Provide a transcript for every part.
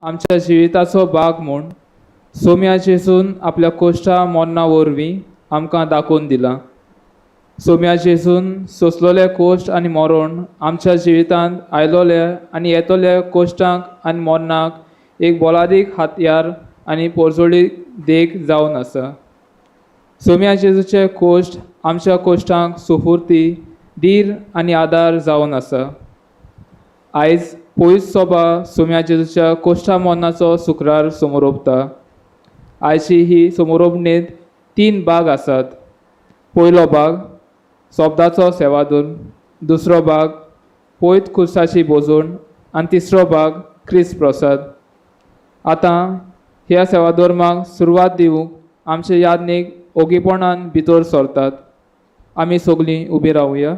आमच्या जिविताचो भाग म्हूण सोम्या जेजून आपल्या कोश्टा मोन्ना वरवीं आमकां दाखोवन दिला. सोम्या जेजून सोंसलोले कोश्ट आनी मरण आमच्या जिवितांत आयलोल्या आनी येतोल्या कोश्टांक आनी मोन्नाक एक बोलादीक हातयार आनी पोरजोळीक देख जावन आसा. सोम्या जेजूचे कोश्ट आमच्या कोश्टांक सुफुर्ती, धीर आनी आदार जावन आसा. आयज पयस सोबा सोम्या जेजूच्या कोश्टा मोन्नाचो शुक्रार समोरोबता. आयची ही समोरोबणेंत 3 भाग आसात. पयलो भाग सोबदाचो सेवादूर, दुसरो भाग पयत खुर्साची बोजूण आनी तिसरो भाग क्रिस्त प्रसाद. आतां ह्या सेवाधर्माक सुरवात दिवंक आमचे यादनेक ओगीपणान भितर सरतात. आमी सगळीं उबी रावया.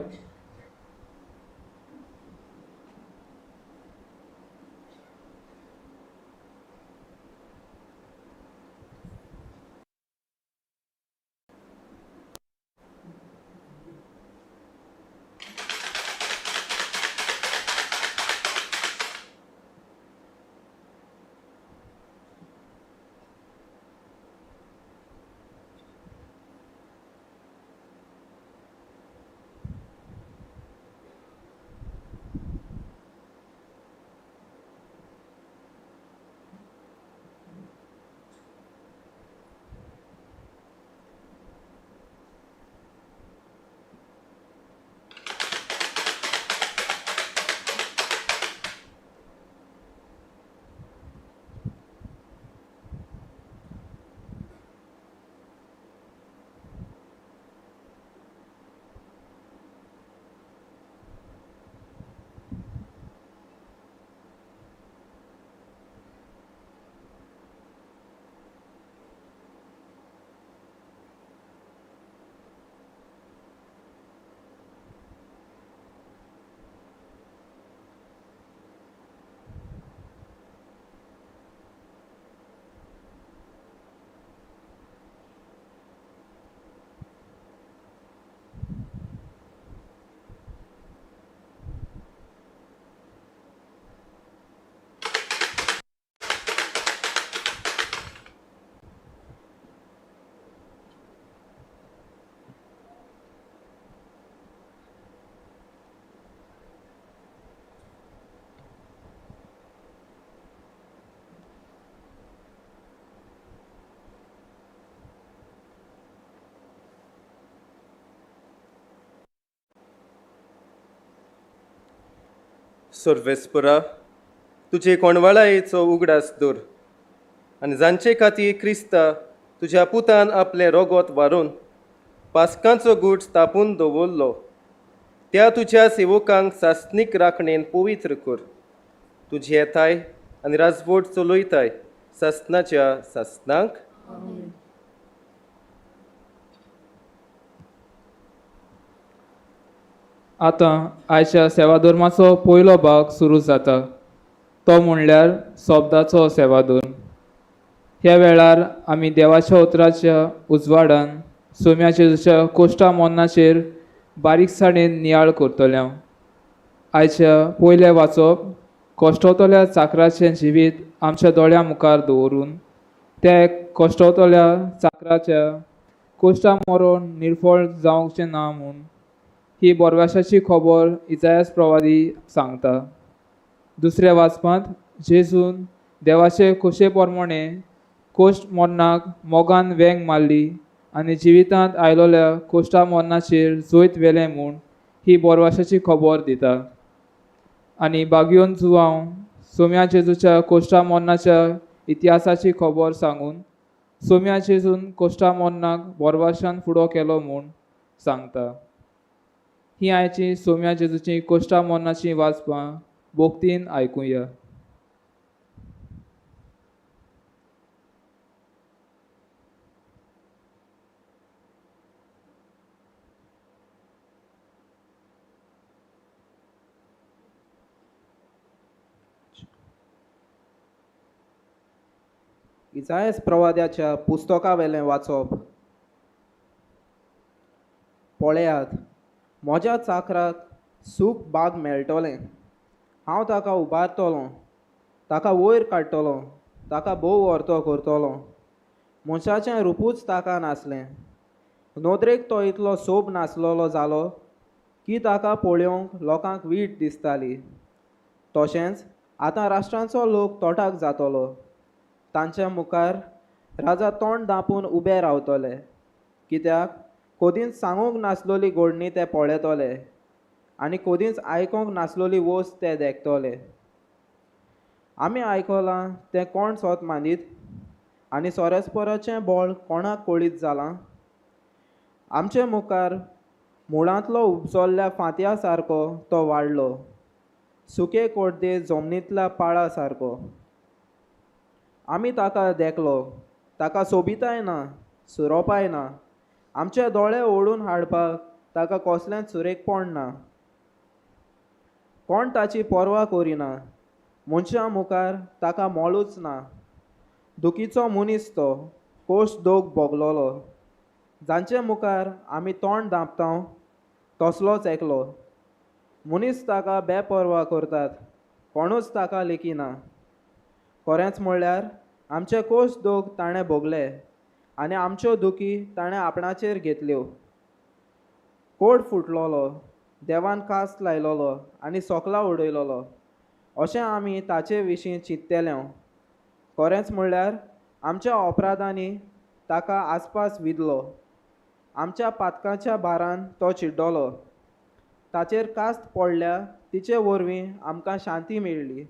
सर्वेस्परा तुजे कोणवळायेचो उगडास दवर आनी जांचे खातीर क्रिस्ता तुज्या पुतान आपलें रोगोत वारून पास्कांचो गूट स्थापून दवरलो त्या तुज्या सेवकांक सासणीक राखणेन पवित्र कर. तुजी येताय आनी राजवट चलयताय सासणाच्या सासणांक. आतां आयच्या सेवाधर्माचो पयलो भाग सुरू जाता. तो म्हणल्यार सोबदाचो सेवादूर. ह्या वेळार आमी देवाच्या उतराच्या उजवाडान सोम्या जेजूच्या कोश्टा मोन्नाचेर बारीकसाणेन नियाळ करतले. आयच्या पयलें वाचप कोश्टवतल्या चाकराचें जिवीत आमच्या दोळ्यां मुखार दवरून ते कोश्टवतल्या चाकराच्या कोश्टा मरण निर्फळ जावचें ना म्हूण ही बोरवाशाची खबर इसायास प्रवादी सांगता. दुसऱ्या वाचपांत जेजून देवाचे खोशे पोरमोणे कोश्ट मोन्नाक मोगान वेंग मारली आनी जिवितांत आयलोल्या कोश्टा मोन्नाचेर जोयत वेलें म्हूण ही बोरवाशाची खबर दिता. आनी बागयोन जुवांव सोम्या जेजूच्या कोश्टा मोन्नाच्या इतिहासाची खबर सांगून सोम्या जेजून कोश्टा मोन्नाक बोरवाशान फुडो केलो म्हूण सांगता. ही आयची सोम्या जेजूची कोश्टा मोन्नाची वाचपां बोगतीन आयकुया. इसायास प्रवाद्याच्या पुस्तका वेलें वाचप. पळयात, म्हज्या चाकराक सूख बाग मेळटलें. हांव ताका उबारतलों ताका वयर काडटलो, ताका भोव व्हरतो करतलो. मनशाचें रुपूच ताका नासलें. नोदरेक तो इतलो सोब नासलोलो जालो की ताका पळोवंक लोकांक वीट दिसताली. तशेंच आतां राष्ट्रांचो लोक तोटाक जातलो. तांच्या मुखार राजा तोंड धांपून उबे रावतले, कित्याक कोदींच सांगूंक नासलोली घडणी ते पळयतले आनी कोदींच आयकोंक नासलोली वस्त ते देखतले. आमी आयकलां तें कोण सोत मांदीत आनी सोरेस्पराचें बळ कोणाक कळीत जालां. आमचे मुखार मुळांतलो उपजल्ल्या फांतया सारको तो वाडलो, सुके कोड्डे जमनींतल्या पाळा सारको. आमी ताका देखलो, ताका सोबिताय ना, सुरोपाय ना. आमचे दोळे ओडून हाडपाक ताका कसलेंच सुरेखपण ना. कोण ताची पर्वा करिना. मनशां मुखार ताका मोलूच ना. दुखीचो मनीस तो, कोश्ट दोग भोगलोलो. जांचे मुखार आमी तोंड धांपता तसलोच एकलो. मनीस ताका बेपर्वा करतात, कोणूच ताका लेखिना. खरेंच म्हणल्यार आमचे कोश्ट दोग ताणें भोगले आनी आमच्यो दुखी ताणें आपणाचेर घेतल्यो. कोड फुटलोलो, देवान कास्त लायलोलो आनी सोकला उडयलोलो अशें आमी ताचे विशीं चिंतलें. खरेंच म्हणल्यार आमच्या अपराधांनी ताका आसपास विधलो. आमच्या पातकांच्या भारान तो चिड्डलो. ताचेर कास्त पडल्या तिचे वरवीं आमकां शांती मेळ्ळी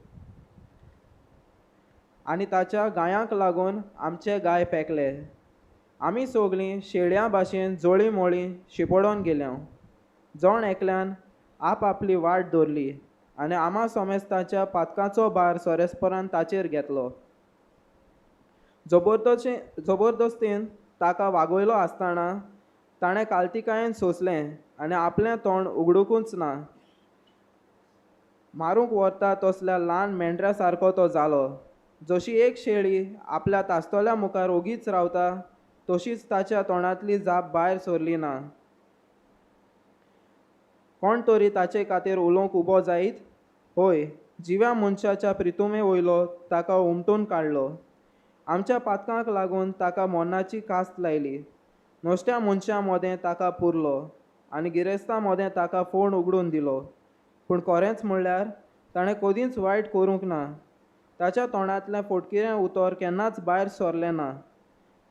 आनी ताच्या गायांक लागून आमचे गाय पेकले. आमी सगळीं शेळयां भाशेन जोळी मोळी शिपडोन गेल्यो. जण एकल्यान आपली वाट दवरली आनी आमा सोमेस्ताच्या पातकांचो भार सोरेस्परान ताचेर घेतलो. जबरदस्तीन ताका वागयलो आसतना ताणें काल्तिकायेन सोंसलें आनी आपलें तोंड उगडूंकूच ना. मारूंक व्हरता तसल्या ल्हान मेंढऱ्या सारको तो जालो. जशी एक शेळी आपल्या तास्तोल्या मुखार ओगीच रावता तशीच ताच्या तोंडांतली जाप भायर सरली ना. कोण तरी ताचे खातीर उलोवंक उबो जायत? होय, जिव्या मनशाच्या प्रितुमे वयलो ताका उमटून काडलो. आमच्या पातकांक लागून ताका मोन्नाची कास्त लायली. नोसत्या मनशां मोदें ताका पुरलो आनी गिरेस्तां मोदें ताका फोंड उगडून दिलो. पूण खरेंच म्हणल्यार ताणें कोदींच वायट करूंक ना. ताच्या तोंडांतलें फोटकिरें उतर केन्नाच भायर सरलें ना.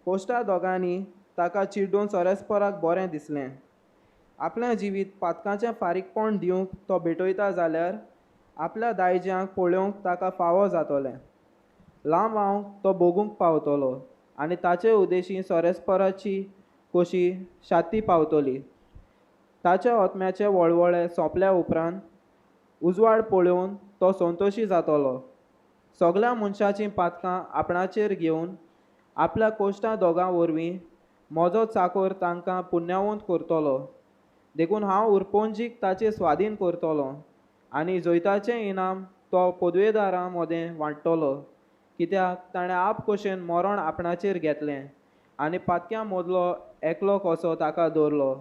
कोश्टा दोगांनी ताका चिड्डून सोरेस्पराक बरें दिसलें. आपलें जिवीत पातकांचें फारीकपण दिवंक तो भेटयता जाल्यार आपल्या दायज्यांक पळोवंक ताका फावो जातलें. लांब हांव तो भोगूंक पावतलो आनी ताचे उदेशी सोरेस्पराची खोशी शाती पावतली. ताच्या ओतम्याचे वळवळे सोंपल्या उपरांत उजवाड पळोवन तो संतोशी जातलो. सगळ्या मनशाचीं पातकां आपणाचेर घेवन आपल्या कोश्टा दोगां वरवीं म्हजो चाकर तांकां पुण्यवंत करतलो. देखून हांव उरपोंजीक ताचे स्वाधीन करतलो आनी जैताचें इनाम तो पदवेदारां मोदें वांट्टलो, कित्याक ताणें आप कशेन मरण आपणाचेर घेतलें आनी पातक्यां मदलो एकलो कसो ताका दवरलो.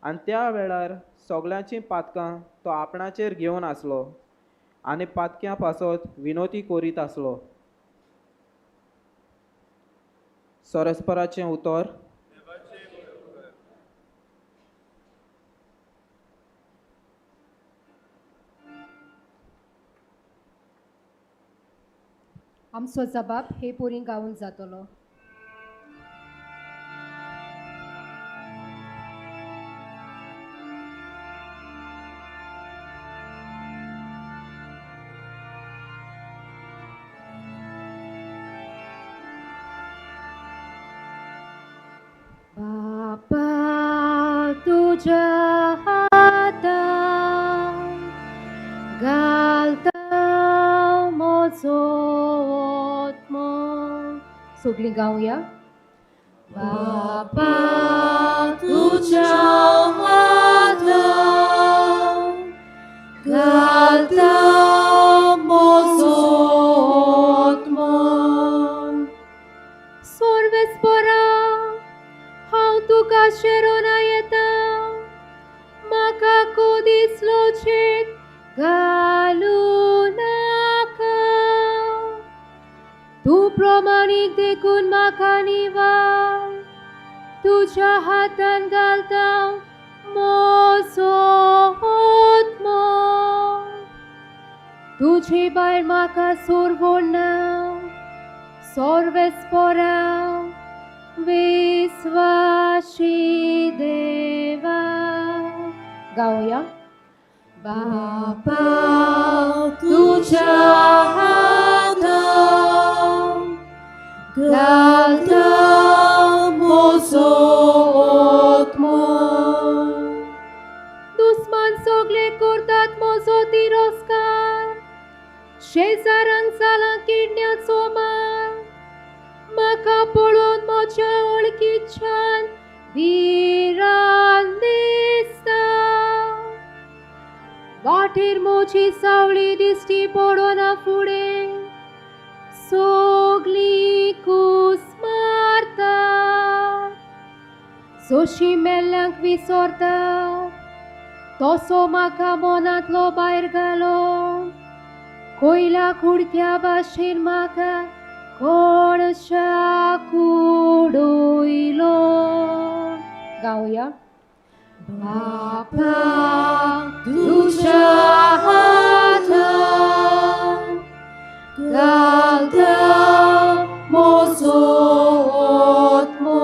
आनी त्या वेळार सगळ्यांचीं पातकां तो आपणाचेर घेवन आसलो आनी पातक्यां पासत विनोती करीत आसलो. सोरेस्पराचें उतर. आमचो जबाब हे पोरी गावून जातलो. बापा तुझ्या हातांत घालता म्हजो आत्मा. सगळीं गावया. बापा तुझ्या हातांत घालता म्हजो आत्मा. सर्वेस्परा हांव तुका शेरोना येता. म्हाका कोदीच लोचेक घालू नाका. प्रमाणीक देखून म्हाका निवाळ तुझ्या हातान घालता म्हजो आत्मा तुझे भायर म्हाका सोडवण ना सर्वेस्परा विश्वासी देवा गाऊया बापा तुझ्या हातान घालता म्हजो आत्मा दुस्मान सगळे करतात म्हजो तिरस्कार शेजारांक जाला किडण्याचो मार म्हाका पळोवन म्हज्या वळखीच्यान भिरांत दिसता वाटेर म्हजी सावळी दिश्टी पडोना फुडें सगळीं कूस मारता जशी मेल्ल्यांक विसरता तसो म्हाका मनांतलो भायर घालो कोयला कुडक्या भाशेन म्हाका कोणशा कुडोयलो गाऊया बापा तुझ्या हातान घालता म्हजो आत्मा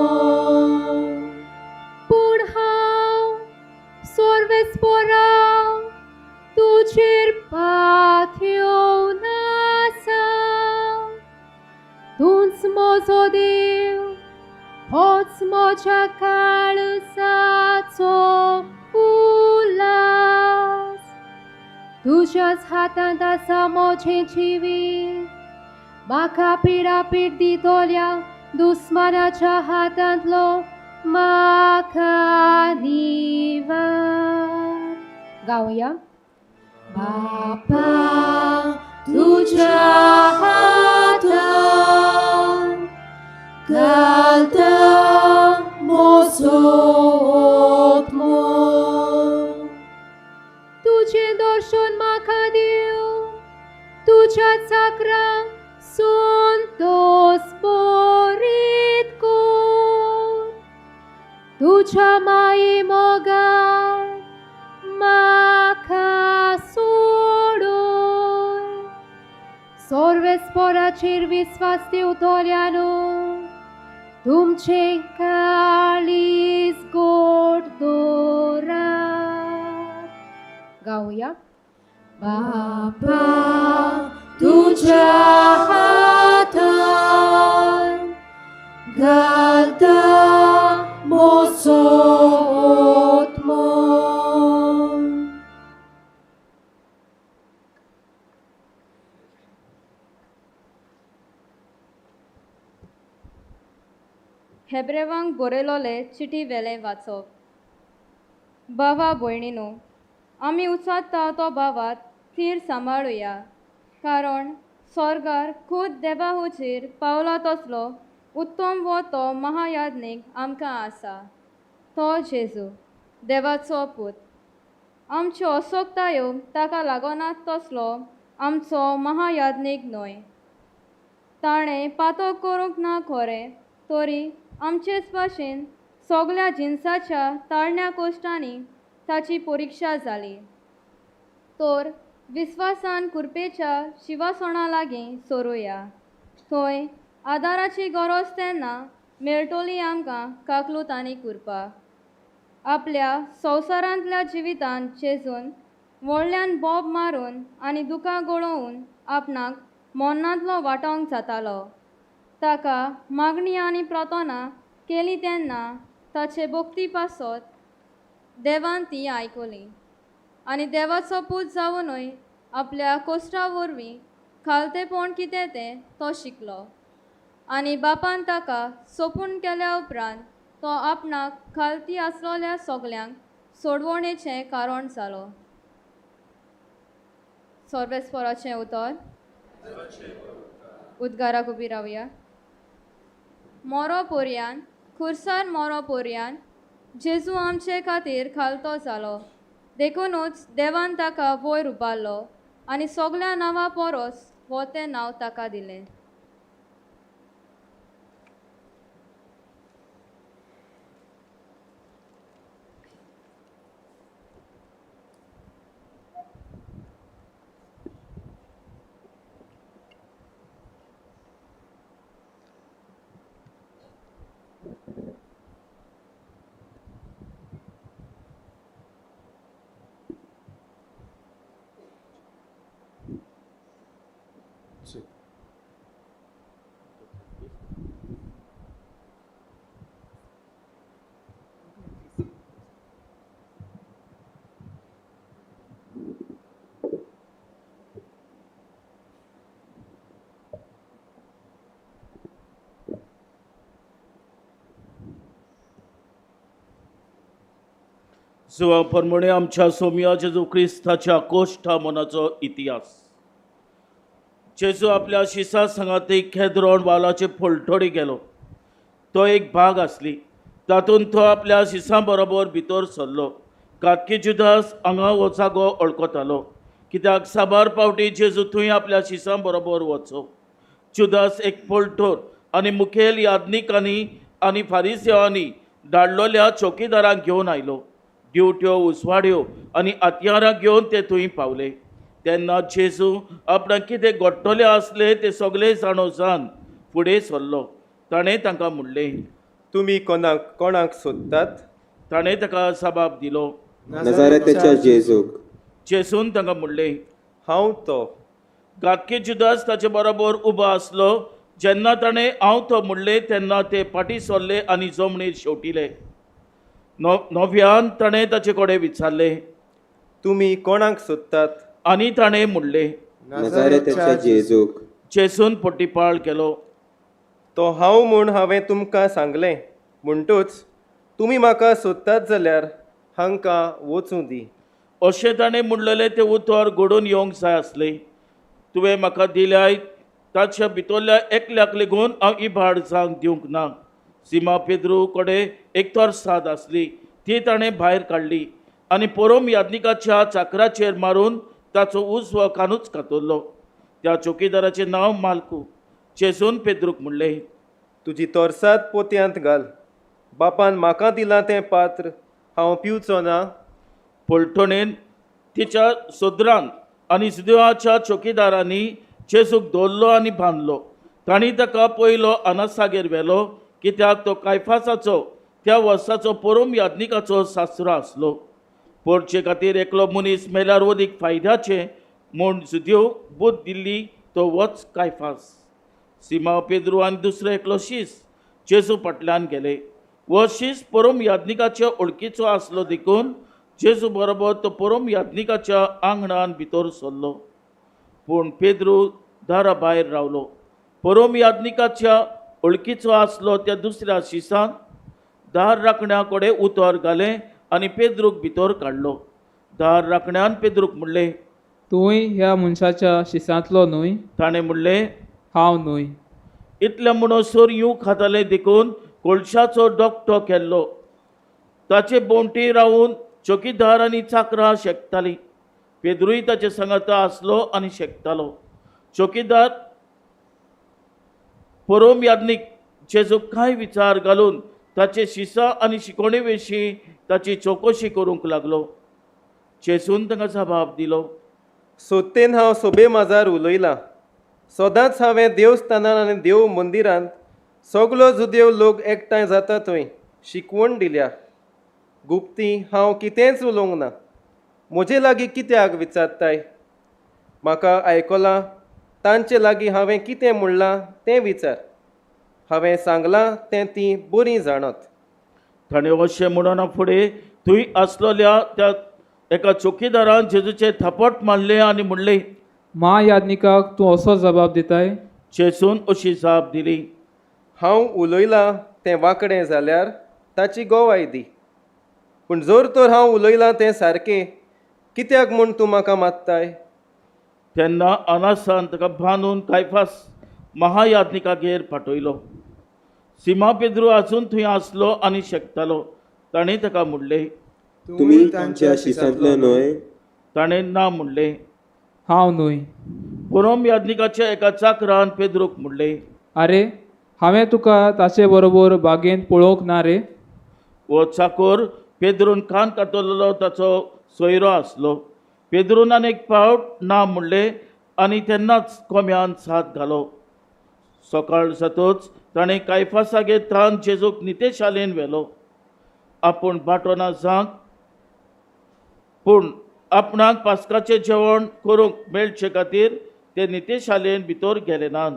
पूण हांव सर्वेस्परा तुजेर पाथ्योवन आसा तूंच म्हजो देव होच म्हज्या काळजाचो उल्हास तुज्याच हातांत आसा म्हजें जिवीत म्हाका पिडापीड दितोल्या दुस्मानाच्या हातांतलो म्हाका निवार गाऊया बापा तुझ्या हातान घालता म्हजो आत्मा तुझें दर्शन म्हाका दिव तुज्या चाकरांक संतोष बरीत कर तुझ्या माये मोगान म्हाका सोडून सर्वेस्पराचेर विस्वास दिवतल्यानो तुमचे काळीज गोड दोरात गाऊया बापा तुझ्या हातान घालता म्हजो आत्मा हेब्रेवांक बरयलोले चिटी वेले वाचप भावा भयणीनो आमी उचात्ता तो भावात थीर सांबाळुया कारण स्वर्गार खूद देवा हुचेर पावला तसलो उत्तम वो तो महायाज्ञीक आमकां आसा तो जेजू देवाचो पूत आमच्यो असोक्तायो ताका लागोनात तसलो आमचो महायाज्ञीक न्हय ताणें पातो करूंक ना खरें तरी आमचेच भाशेन सगळ्या जिन्साच्या ताळण्या कोश्टांनी ताची परिक्षा जाली तर विस्वासान कुरपेच्या शिवासणा लागीं सोरुया थंय आदाराची गरज तेन्ना मेळटली आमकां काकलूत आनी कुरपा आपल्या संवसारांतल्या जिवितांत जेजून व्हडल्यान बोब मारून आनी दुकां गळोवन आपणाक मोन्नांतलो वांटोवंक जातालो ताका मागणी आनी प्रार्थना केली तेन्ना ताचे भक्ती पासत देवान ती आयकली आनी देवाचो पूत जावनूय आपल्या कोश्टा वरवीं खालतेपण कितें तें तो शिकलो आनी बापान ताका सोपून केल्या उपरांत तो आपणाक खालती आसलोल्या सगल्यांक सोडवणेचें कारण जालो सर्वेस्पराचें उतर उद्गाराक उबी रावया मोरो पोरयान खुर्सार मोरो पोरयान जेजू आमचे खातीर खालतो जालो देखूनच देवान ताका वयर उबारलो आनी सगळ्या नांवा परस हो तें नांव ताका दिलें प्रमाणे आमच्या सोम्या जेजू क्रिस्ताच्या कोश्टा मनाचो इतिहास. जेजू आपल्या शिसा सांगात एक खेद्रोण वालाचे फोलटोडी गेलो. तो एक भाग आसली. तातूंत तो आपल्या शिसां बरोबर भितर सरलो. कातकी जुदास हांगा हो जागो वळखतालो, कित्याक साबार पावटी जेजू थंय आपल्या शिसां बरोबर वचो. जुदास एक फोलटोर आनी मुखेल यादनिकांनी आनी फारिसेवांनी धाडलोल्या चौकीदारांक घेवन आयलो. ड्युट्यो, उसवाड्यो आनी हत्यारां घेवन ते थंय पावले. तेन्ना जेजू आपणाक कितें घडटलें आसलें तें सगळें जाणो जावन फुडें सरलो. ताणें तांकां म्हणलें, तुमी कोणाक सोदतात? ताणें ताका जबाब दिलो. नजारेताच्या जेजूक. जेजून तांकां म्हणलें, हांव तो. गातकी जुदास ताचे बरोबर उबो आसलो. जेन्ना ताणें हांव तो म्हणलें तेन्ना ते फाटीं सरले आनी जमनीर शेवटिले. नव्यान ताणें ताचे कडेन विचारलें तुमी कोणाक सोदतात? आनी ताणें म्हणलें, नजारेताच्या जेजूक. जेजून पट्टीपाळ केलो. तो हांव म्हूण हांवें तुमकां सांगलें. म्हणटूच तुमी म्हाका सोदतात जाल्यार हांकां वचूं दी. अशें ताणें म्हणलेलें तें उतर घडून येवंक जाय आसलें. तुवें म्हाका दिल्याय ताच्या भितरल्या एकल्याक लेगून हांव ही भाड जावंक दिवंक ना. सिमा पेद्रू कडेन एक तर साद आसली. ती ताणें भायर काडली आनी परोम यादनिकाच्या चाकराचेर मारून ताचो उजवो कानूच कातरलो. त्या चौकीदाराचें नांव मालकू. जेजून पेद्रूक म्हणलें, तुजी तोरसाद पोतयांत घाल. बापान म्हाका दिलां तें पात्र हांव पिवचो ना. पलटणेन तिच्या सोदरान आनी सुदेवाच्या चौकीदारांनी जेजूक दवरलो आनी बांदलो. तांणी ताका पयलो आनासागेर व्हेलो, कित्याक तो कायफासाचो त्या वर्साचो परोम यादनिकाचो सासरो आसलो. पोरचे खातीर एकलो मनीस मेल्यार अदीक फायद्याचें म्हूण सुदेव बूद दिल्ली तो वच कायफास. सिमा पेद्रू आनी दुसरो एकलो शीस जेजू फाटल्यान गेले. वो शीस परोम यादनिकाच्या वळखीचो आसलो देखून जेजू बरोबर तो परोम यादनिकाच्या आंगणान भितर सरलो. पूण पेद्रू दारा भायर रावलो. परोम यादनिकाच्या वळखीचो आसलो त्या दुसऱ्या शिसान दार राखण्या कडेन उतर घालें आनी पेद्रूक भितर काडलो. दार राखण्यान पेद्रूक म्हणलें, तूंय ह्या मनशाच्या शिसांतलो न्हय? ताणें म्हणलें, हांव न्हय. इतलें म्हणसर यूं खातालें देखून कोळशाचो डोकटो केल्लो. ताचे बोंटी रावून चौकीदार आनी चाकरां शेकतालीं. पेद्रूय ताचे सांगाता आसलो आनी शेकतालो. चौकीदार परोम यादनीक जेजूक कांय विचार घालून ताचे शिसा आनी शिकोणे विशीं ताची चवकशी करूंक लागलो. जेजून तांकां जबाब दिलो, सोदतेन हांव सोबे माजार उलयलां. सदांच हांवें देवस्थानांत आनी देव मंदिरांत सगलो जुदेव लोक एकठांय जाता थंय शिकवण दिल्या. गुप्ती हांव कितेंच उलोवंक ना. म्हजे लागीं कित्याक विचारताय? म्हाका आयकलां तांचे लागीं हांवें कितें म्हणलां तें विचार. हांवें सांगलां तें ती बरीं जाणत. ताणें अशें म्हणना फुडें थंय आसलोल्या त्या एका चौकीदारान जेजूचें थापट मारलें आनी म्हणलें, महायादनिकाक तूं असो जबाब दिताय? जेजून अशी जाप दिली, हांव उलयलां तें वांकडें जाल्यार ताची गोवाय दी. पूण जर तर हांव उलयलां तें सारकें कित्याक म्हूण तूं म्हाका मात्ताय? तेन्ना अनासान ताका बांदून कायफास महायादनिकागेर फाटयलो. सिमा पेद्रू आजून थंय आसलो आनी शेकतालो. ताणें ताका म्हणलें, तुम्ही तांच्या शिसांतलो न्हय? ताणें ना म्हणलें. हांव न्हय. परोम यादनिकाच्या एका चाकरान पेद्रूक म्हणलें, आरे, हांवें तुका ताचे बरोबर बागेंत पळोवंक ना रे? वो चाकोर पेद्रून कान कातरलेलो ताचो सोयरो आसलो. पेद्रून आनीक फावट ना म्हणलें आनी तेन्नाच कोम्यान साथ घालो. सकाळ जातूच ताणें कायफासागेर थान जेजूक नितेशालेन व्हेलो. आपूण बाटोना जांक पूण आपणाक पास्काचें जेवण करूंक मेळचे खातीर ते नितेशालेन भितर गेले नात.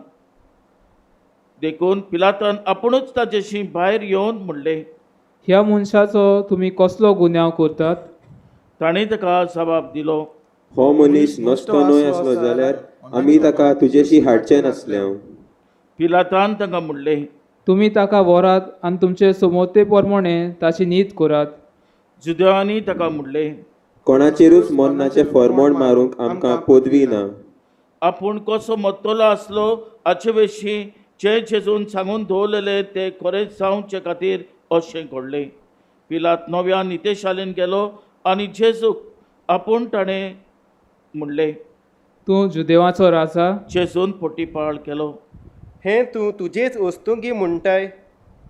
देखून पिलातान आपुणूच ताचेशी भायर येवन म्हणलें, ह्या मनशाचो तुमी कसलो गुन्यांव करतात? ताणें ताका जबाब दिलो, हो मनीस नसतो न्हय आसलो जाल्यार आमी ताका तुजेशी हाडचे नासले. पिलातान तांकां म्हणलें, तुमी ताका व्हरात आनी तुमचे समोते प्रमाणे ताची न्हीद करात. जुदेवांनी ताका म्हणले, कोणाचेरूच मरणाचे फर्मोण मारूंक आमकां पदवी ना. आपूण कसो मरतलो आसलो हाचे विशीं जे जेजून सांगून दवरलेले ते खरेंच जावचे खातीर अशें घडलें. पिलात नव्या नितेशालेन गेलो आनी जेजूक आपूण ताणें म्हणलें. तूं जुदेवाचो राजा? जेजून पोटीपाळ केलो. हें तूं तुजेच वस्तुंकी म्हणटाय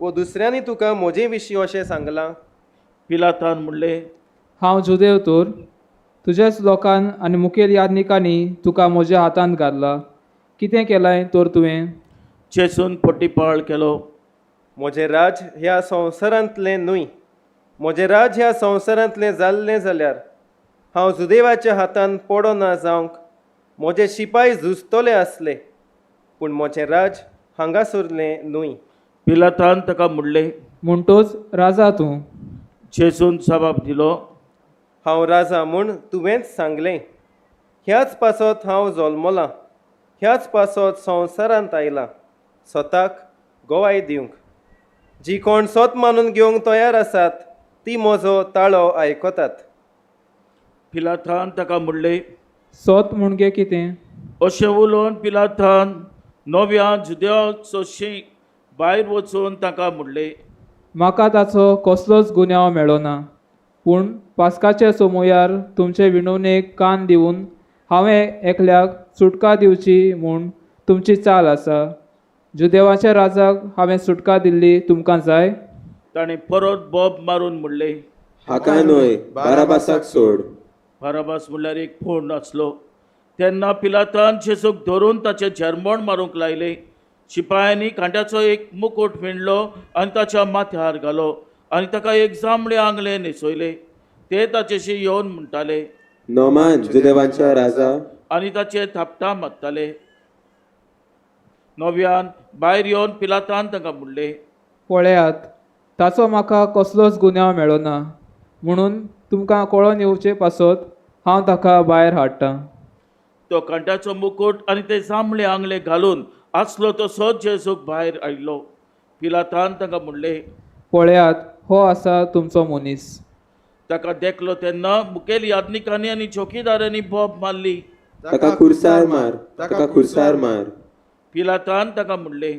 वो दुसऱ्यांनी तुका म्हजे विशीं अशें सांगलां? पिलातान म्हणलें, हांव जुदेव तर? तुजेच लोकान आनी मुखेल याज्ञिकांनी तुका म्हज्या हातांत घातला. कितें केलाय तर तुवें? जेजून पोटीपाळ केलो. म्हजें राज ह्या संवसारांतलें न्हय. म्हजें राज ह्या संवसारांतलें जाल्लें जाल्यार हांव जुदेवाच्या हातान पडो ना जावंक म्हजे शिपाय झुजतले आसले, पूण म्हजें राज हांगासरलें न्हय. पिलातान ताका म्हणलें, म्हणटोच राजा तूं? जेजून जबाब दिलो, हांव राजा म्हूण तुवेंच सांगलें. ह्याच पासत हांव जल्मलां, ह्याच पासत संवसारांत आयलां, स्वताक गोवाय दिवंक. जी कोण स्वत मानून घेवंक तयार आसात ती म्हजो ताळो आयकतात. पिलातान ताका म्हणलें, सोत म्हणजे कितें? अशें उलोवन पिलातान नव्या जुदेवा सोशी भायर वचून ताका म्हणलें, म्हाका ताचो कसलोच गुन्यांव मेळ्ळो ना. पूण पास्काचे सोमोयार तुमचे विणवणेक कान दिवन हांवें एकल्याक सुटका दिवची म्हूण तुमची चाल आसा. जुदेवाच्या राजाक हांवें सुटका दिल्ली तुमकां जाय? ताणें परत बोब मारून म्हणलें, हाका न्हय, बाराबासाक सोड. बाराबास म्हणल्यार एक फोंड आसलो. तेन्ना पिलातान जेजूक धरून ताचें झरमोण मारूंक लायलें. शिपायांनी कांट्याचो एक मुकुट विणलो आनी ताच्या माथ्यार घालो आनी ताका एक जांबळे आंगले न्हेसयले. ते ताचेशी येवन म्हणटाले नोमान जुदेवांच्या राजा. आनी ताचे थापटां मारताले. नव्यान भायर येवन पिलातान ताका म्हणलें, पळयात, ताचो म्हाका कसलोच गुन्यांव मेळ्ळो ना. म्हणून तुमकां कळोन येवचे पासत हांव ताका भायर हाडटां. तो कांट्याचो मुकुट आनी ते जांबळे आंगले घालून आसलो तसोच जेजूक भायर हाडलो. पिलातान ताका म्हणलें, पळयात, हो आसा तुमचो मनीस. ताका देखलो तेन्ना मुखेल याज्ञिकांनी आनी चौकीदारांनी बोब मारली. ताका खुर्सार मार, ताका खुर्सार मार. पिलातान ताका म्हणलें,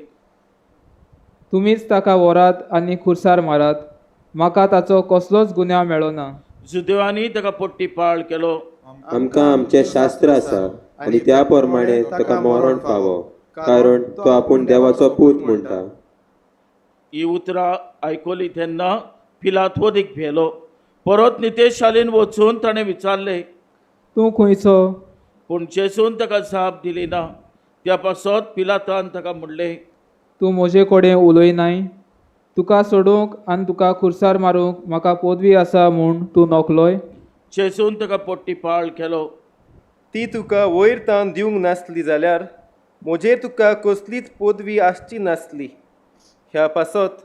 तुमीच ताका व्हरात आनी खुर्सार मारात. म्हाका ताचो कसलोच गुन्यांव मेळ्ळो ना. जुदेवांनी ताका पोटीपाळ केलो. आमकां आमचें शास्त्र आसा आनी त्या प्रमाणे ताका मरण फावो, कारण तो आपूण देवाचो पूत म्हणटा. ही उतरां आयकली तेन्ना पिलात वदीक भेलो. परत नितेशालेन वचून ताणें विचारलें, तूं खंयचो? पूण जेजून ताका जाप दिली ना. त्या पासत पिलातान ताका म्हणलें, तूं म्हजे कडेन उलयनाय? तुका सोडूंक आनी तुका खुर्सार मारूंक म्हाका पदवी आसा म्हूण तूं नोकलोय? जेजून ताका पोटीपाळ केलो. ती तुका वयर तावन दिवंक नासली जाल्यार म्हजेर तुका कसलीच पदवी आसची नासली. ह्या पासत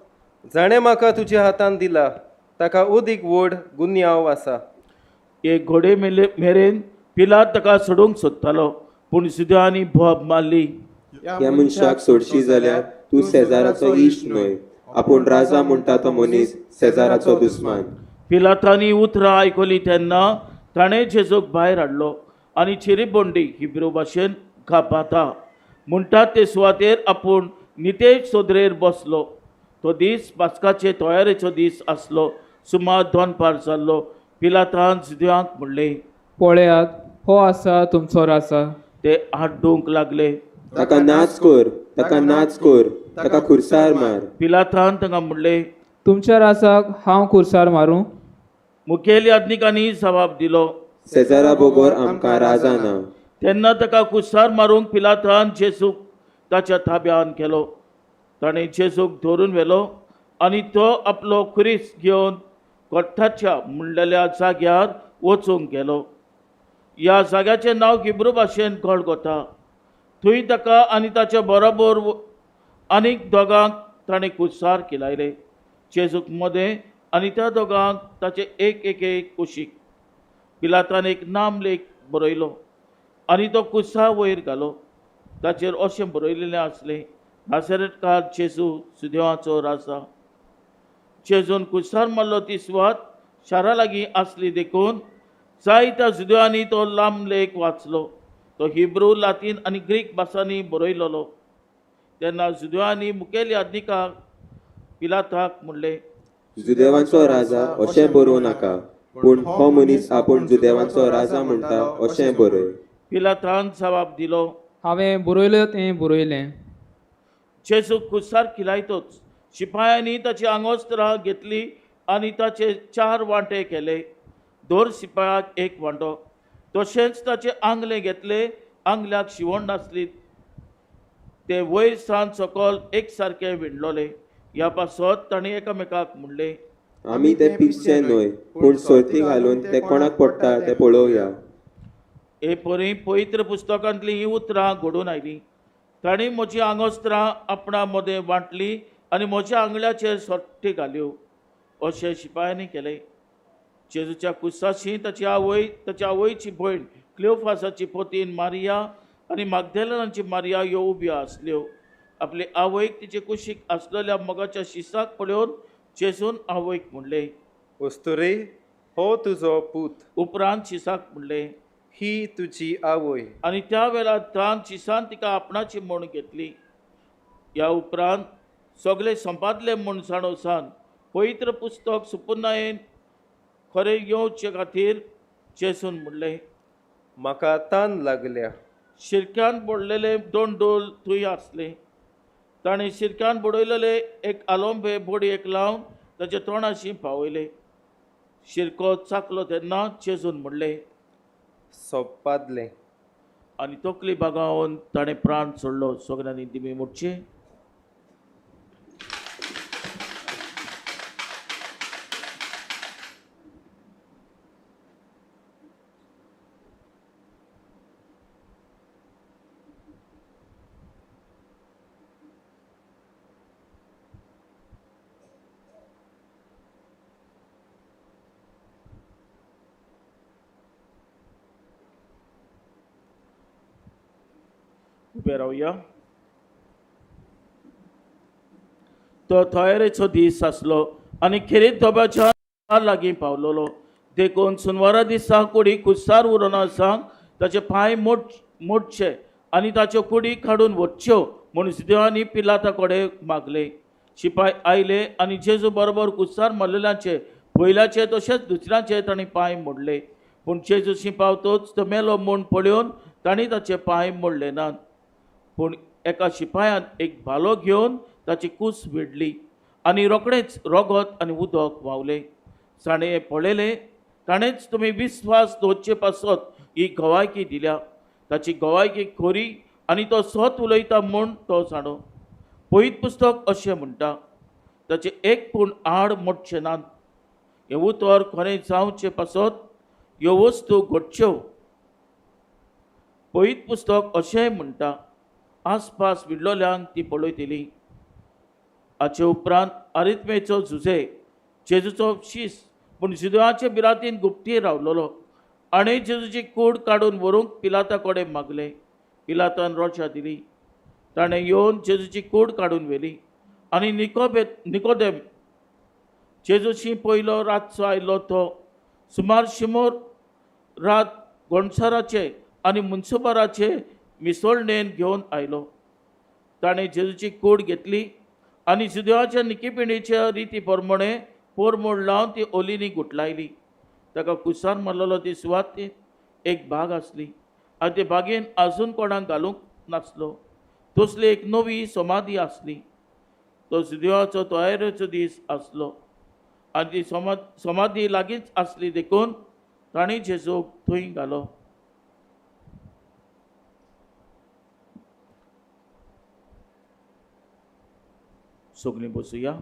जाणें म्हाका तुज्या हातान दिला ताका उदीक व्हड गुन्यांव आसा. एक घोडे मेरेन पिलात ताका सोडूंक सोदतालो, पूण जुदेवांनी बोब मारली. ह्या मनशाक सोडशी जाल्यार तूं सेजाराचो इश्ट न्हय. आपूण राजा म्हणटा तो मनीस सेजाराचो दुस्मान. पिलातांनी उतरां आयकली तेन्ना ताणें जेजूक भायर हाडलो आनी चिरीबोंडी हिब्रू भाशेन गाबाता म्हणटात ते सुवातेर आपूण नितेश सोदरेर बसलो. तो दीस पास्काचे तयारेचो दीस आसलो. सुमार 2 जाल्लो. पिलातान जुदेवांक म्हणलें, पळयात, हो आसा तुमचो राजा. ते आड्डूंक लागले. ताका नाच कर, ताका नाच कर, ताका खुर्सार मार. पिलातान ताका म्हणलें, तुमच्या राजाक हांव खुर्सार मारूं? मुखेल याज्ञिकांनी जबाब दिलो, सेजारा बरोबर आमकां राजा ना. तेन्ना ताका खुर्सार मारूंक पिलातान जेजूक ताच्या ताब्यान केलो. ताणें जेजूक धरून व्हेलो आनी तो आपलो खुरीस घेवन कोठ्ठाच्या म्हणलेल्या जाग्यार वचूंक गेलो. ह्या जाग्याचें नांव हिब्रू भाशेन गोल्गोथा. थंय ताका आनी ताच्या बरोबर आनीक दोगांक ताणें खुर्सार केलायले. जेजूक मदें आनी त्या दोगांक ताचे एक एक कुशीक. पिलातान एक नामलेख बरयलो आनी तो कुसा वयर घालो. ताचेर अशें बरयलेलें आसलें, नासरेतकार जेजू जुदेवाचो राजा. जेजून कुसार मारलो ती सुवात शारा लागीं आसली देखून जायत्या जुदयांनी तो लांब लेख वाचलो. तो हिब्रू, लातीन आनी ग्रीक भासांनी बरयलोलो. तेन्ना जुदयांनी मुखेल याजकांक पिलाताक म्हणलें, जुदेवांचो राजा अशें बरोवं नाका, पूण हो मनीस आपूण जुदेवांचो राजा म्हणटा अशें बरय. पिलातान जबाब दिलो, हांवें बरयलें तें बरयलें. जेजू कुसार किलायतोच शिपायांनी ताची आंगोस्त्रां घेतली आनी ताचे 4 वांटे केले. 2 शिपायाक 1 वांटो. तशेंच ताचे आंगले घेतले. आंगल्याक शिवण नासली. ते वयर सावन सकयल एक सारके विणलोले. ह्या पासत तांणी एकामेकाक म्हणलें, आमी ते पिकचे न्हय, पूण सर्ती घालून ते कोणाक पडटा ते पळोवया. हे परी पवित्र पुस्तकांतलीं ही उतरां घडून आयलीं. तांणी म्हजी आंगोस्त्रां आपणा मदें वांटलीं आनी म्हज्या आंगल्याचेर सोट्टी घाल्यो. अशें शिपायांनी केलें. जेजूच्या कुसाशी ताच्या आवयची भयण क्लिओफासाची पतीन मारिया आनी मागदलेनाची मारिया ह्यो उब्यो आसल्यो. आपले आवयक तिचे कुशीक आसलेल्या मोगाच्या शिसाक पळोवन जेजून आवयक म्हणलें, वस्तुरे, हो तुजो पूत. उपरांत शिसाक म्हणलें, ही तुजी आवय. आनी त्या वेळार तान शिसान तिका आपणाची म्हूण घेतली. ह्या उपरांत सगळे संपादले म्हूण जाणोसान पवित्र पुस्तक सुपुर्णायेन खरें येवचे खातीर जेजून म्हणलें, म्हाका तान लागल्या. शिरक्यान बोडलेले 2 डोल थंय आसले. ताणें शिरक्यान बुडयलेले एक आलोंबे बोडयेक लावन ताचे तोंडाशी पावयले. शिरको चाकलो तेन्ना जेजून म्हणलें, सोंपादलें. आनी तकली बागावन ताणें प्राण सोडलो. सगळ्यांनी दिमी मुडचे. उबे रावया. तो तयारेचो दीस आसलो आनी खेरीत धोब्याच्या लागीं पावलोलो. देखून सुनवारा दिसा कुडी कुसार उरोन आसांक ताचे पांय मोडचे आनी ताच्यो कुडी काडून वच्च्यो म्हूण जुदेवांनी पिलाता कडेन मागले. शिपाय आयले आनी जेजू बरोबर कुसार मारलेल्यांचे पयल्याचे तशेंच दुसऱ्यांचे तांणी पांय मोडले. पूण जेजू शिंपावतोच तो मेलो म्हूण पळोवन तांणी ताचे पांय मोडले नात. पूण एका शिपायान एक भालो घेवन ताची कूस विडली आनी रोखडेंच रगत आनी उदक व्हांवलें. ताणें हें पळयलें. ताणेंच तुमी विस्वास दवरचे पासत ही गवायकी दिल्या. ताची गवायकी खरी आनी तो सत उलयता म्हूण तो जाणो. पवित्र पुस्तक अशें म्हणटा, ताचे एक पूण आड मोडचे नात. हें उतर खरें जावचे पासत ह्यो वस्तू घडच्यो. पवित्र पुस्तक अशेंय म्हणटा, आसपास विडलोल्यांक ती पळयतली. हाचे उपरांत आरित्मेचो झुजे जेजूचो शीस पूण जुदेवाचे बिरातीन गुप्ती रावलोलो आनी जेजूची कूड काडून व्हरूंक पिलाता कडेन मागलें. पिलातान रोजा दिली. ताणें येवन जेजूची कूड काडून व्हेली आनी निकोदेम जेजूशी पयलो रातचो आयलो तो सुमार शिमोर रात गोणसाराचे आनी मुन्सुबाराचे मिसोळणेन घेवन आयलो. ताणें जेजूची कूड घेतली आनी जुदेवाच्या निकेपिणीच्या रिती प्रमाणे पोरमोड लावन ती ओलींनी गुटलायली. ताका कुसार मारलेलो ती सुवातेन एक बाग आसली आनी ते बागेन आजून कोणाक घालूंक नासलो. तसली एक नवी समाधी आसली. तो जुदेवाचो तयारेचो दीस आसलो आनी ती समाधी लागींच आसली देखून तांणी जेजूक थंय घालो. सगळीं बसुया.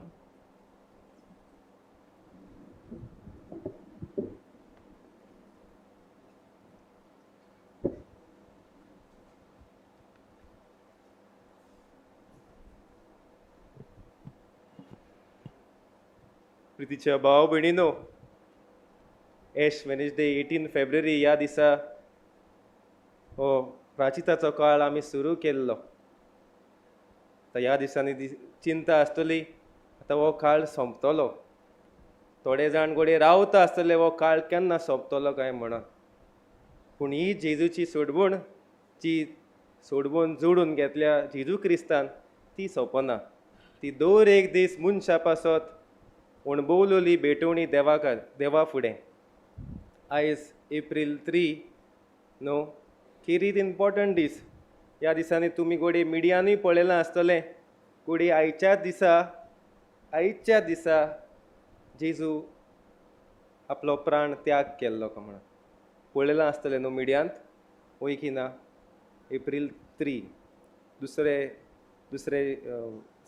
प्रितीच्या भाव भयणीनो, एश वेनेसडे 18 फेब्रुवारी ह्या दिसा हो प्राचिताचो काळ आमी सुरू केल्लो. ह्या दिसांनी चिंता आसतली, आतां हो काळ सोंपतलो. थोडे जाण घोडे रावता आसतले हो काळ केन्ना सोंपतलो काय म्हणून. पूण ही जेजूची सोडवण जी सोडवण जोडून घेतल्या जेजू क्रिस्तान ती सोंपना. ती दर एक दीस मनशा पासत अणभवलेली भेटवणी देवा फुडें. आयज एप्रील 3 न्हू, किरीत इम्पॉर्टंट दीस. ह्या दिसांनी तुमी घोडी मिडियानूय पळयलां आसतलें. घोडी आयच्या दिसा जेजू आपलो प्राण त्याग केल्लो काय म्हणून पळयलां आसतलें न्हू मिडियांत, वय की ना. एप्रील 3 दुसरे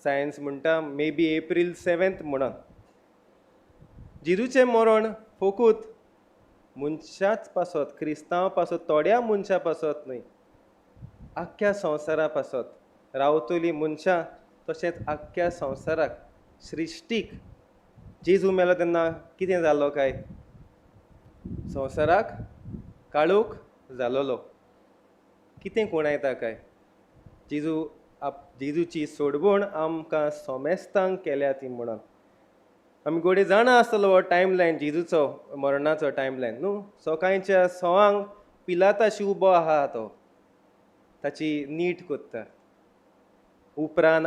सायन्स म्हणटा मे बी एप्रील 7 म्हणून. जेजूचें मरण फकत मनशाच पासत, क्रिस्तांव पासत, थोड्या मनशा पासत न्हय, आख्ख्या संवसारा पासत रावतलीं मनशां तशेंच आख्ख्या संवसाराक सृश्टीक जेजू मेलो तेन्ना कितें जालो काय, संवसाराक काळोख जालोलो. कितें कोणायता काय, जेजूची सोडवण आमकां सोमेस्तांक केल्या ती म्हणून. आमी घोडे जाणा आसतलो हो टायमलायन जेजूचो मरणाचो टायमलायन न्हू. सकाळच्या 6 पिलाताशी उबो आहा तो, ताची नीट कोत्ता. उपरांत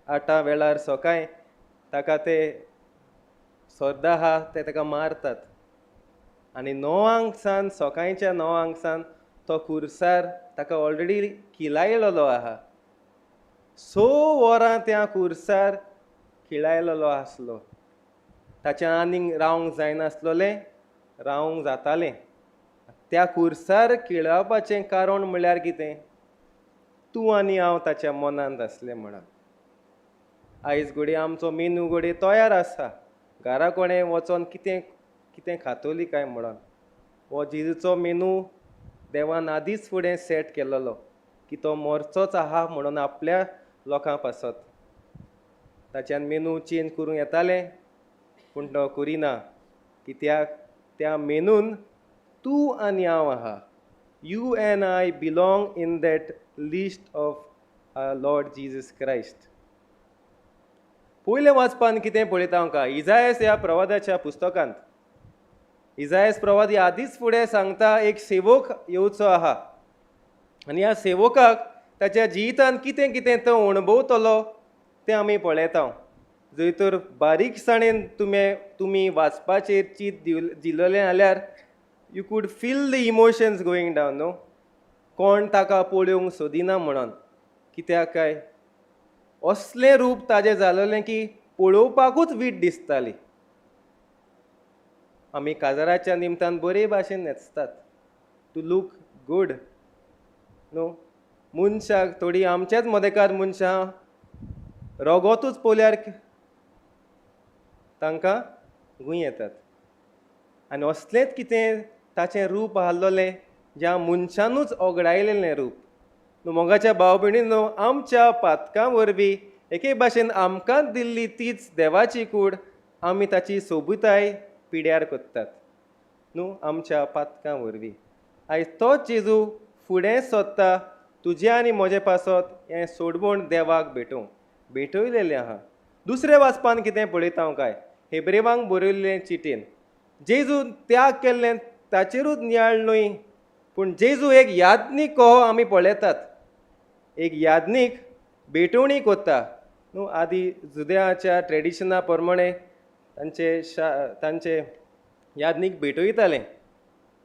8 वेळार सकाळी ताका ते सोद्दा आहा ते ताका मारतात. आनी 9 सावन सकाळच्या 9 सावन तो खुर्सार ताका ऑलरेडी खिलायलेलो आहा. 6 वरां त्या खुर्सार खिलायलेलो आसलो. ताच्या आनीक रावंक जायनासलोलें, रावंक जातालें. त्या खुर्सार खिळावपाचें कारण म्हळ्यार कितें, तूं आनी हांव ताच्या मनांत आसलें म्हणून. आयज घोडी आमचो मेनू घोडी तयार आसा, घरा कोणें वचोन कितें खातोली काय म्हणून. हो जेजूचो मेनू देवान आदींच फुडें सेट केल्लो की तो मरचोच आहा म्हणून आपल्या लोकां पासत. ताच्यान मेनू चेंज करूं येतालें, पूण तो करिना. कित्याक त्या मेनून तूं आनी हांव आहा. You end I belong in that list of Lord Jesus Christ. पयले वाचपान कितें पळयता आमकां, इजायास ह्या प्रवादाच्या पुस्तकांत इजायास प्रवादी आदींच फुडें सांगता एक सेवक येवचो आहा. आनी ह्या सेवकाक ताच्या जिवितांत कितें कितें तो अणभवतलो तें आमी पळयता. जर तर बारीकसाणेन तुमी वाचपाचेर चीत दिलेलें जाल्यार you could feel the emotions going down न्हू. कोण ताका पळोवंक सोदिना म्हणून. कित्याक काय, असलें रूप ताजें जालोलें की पळोवपाकूच वीट दिसताली. आमी काजाराच्या निमतान बरे भाशेन न्हेसतात, टू लूक गूड न्हू. मनशाक थोडी आमचेच मदेकार मनशां रगोतूच पळयल्यार तांकां गुंय येतात. आनी असलेंच कितें ताचें रूप आहलोलें ज्या मनशानूच ओगडायलेलें रूप. मोगाच्या भाव भयणींनो, आमच्या पातकां वरवीं एके भाशेन आमकांच दिल्ली तीच देवाची कूड आमी ताची सोबूताय पिड्यार कोत्तात न्हू आमच्या पातकां वरवीं. आयज तोच जेजू फुडें सोदता तुजें आनी म्हजें पासत हें सोडवण देवाक भेटयलेलें आहा. दुसरें वाचपान कितें पळयता हांव काय, हेब्रेवांक बरयल्लें चिटेन जेजू त्याग केल्लें ताचेरूच नियाळ न्हय, पूण जेजू एक याज्ञीक कहो आमी पळयतात. एक याज्ञीक भेटवणी कोत्ता न्हू. आदी जुद्याच्या ट्रेडिशना प्रमाणे तांचे याज्ञीक भेटयताले.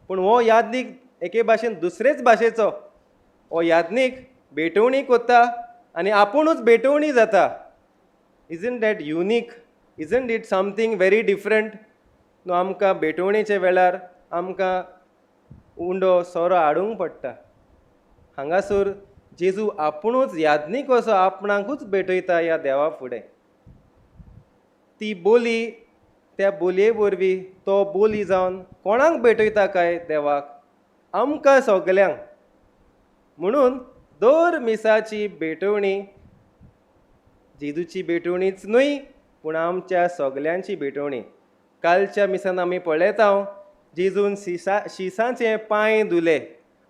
पूण हो याज्ञीक एके भाशेन दुसरेच भाशेचो हो याज्ञीक भेटवणी कोत्ता आनी आपुणूच भेटवणी जाता. Isn't that unique, isn't it something very different न्हू. आमकां भेटवणेच्या वेळार आमकां उंडो सोरो हाडूंक पडटा. हांगासर जेजू आपुणूच याज्ञीक असो आपणाकूच भेटयता ह्या देवा फुडें. ती बोली, त्या बोलये वरवीं तो बोली जावन कोणाक भेटयता काय देवाक, आमकां सगल्यांक. म्हणून दर मिसाची भेटवणी जेजूची भेटवणीच न्हय, पूण आमच्या सगल्यांची भेटवणी. कालच्या मिसान आमी पळयता जेजून शिसाचें पांय धुले.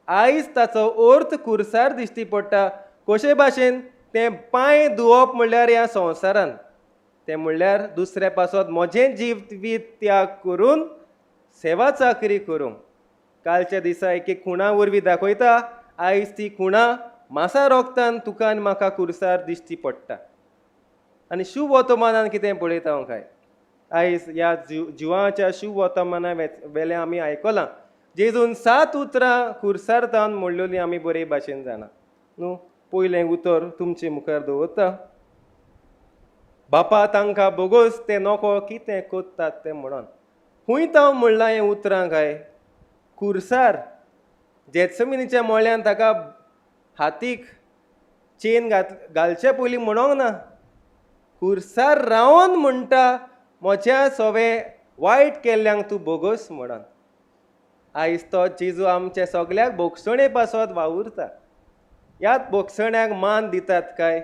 आयज ताचो अर्थ खुर्सार दिश्टी पडटा. कशे भाशेन तें पांय धुवप म्हणल्यार ह्या संवसारान ते म्हणल्यार दुसऱ्या पासत म्हजें जिवीत त्याग करून सेवा चाकरी करूंक. कालच्या दिसा एक खुणा वरवीं दाखयता, आयज ती खुणा मासा रोगतान तुका आनी म्हाका खुर्सार दिश्टी पडटा. आनी शुभ वर्तमानान कितें पळयता हांव काय, आयज ह्या जिवाच्या शुभ वर्तमाना वेले आमी आयकलां जेजून 7 उतरां खुर्सारतान म्हणलेलीं आमी बरे भाशेन जाणा न्हू. पयलें उतर तुमचे मुखार दवरता. बापा तांकां बोगोस ते नोको कितें कोत्तात तें म्हणोन. खूंय तांव म्हणलां हें उतरां काय, खुर्सार जेत्समिनीच्या मोळ्यान ताका हातीक चेन घालचे पयलीं म्हणोंक ना, खुर्सार रावन म्हणटा म्हज्या सगळे वायट केल्ल्यांक तूं बोगोस म्हणोन. आयज तो जेजू आमच्या सगळ्याक बोगसणे पासत वावुरता. ह्याच बोगसण्याक मान दितात काय,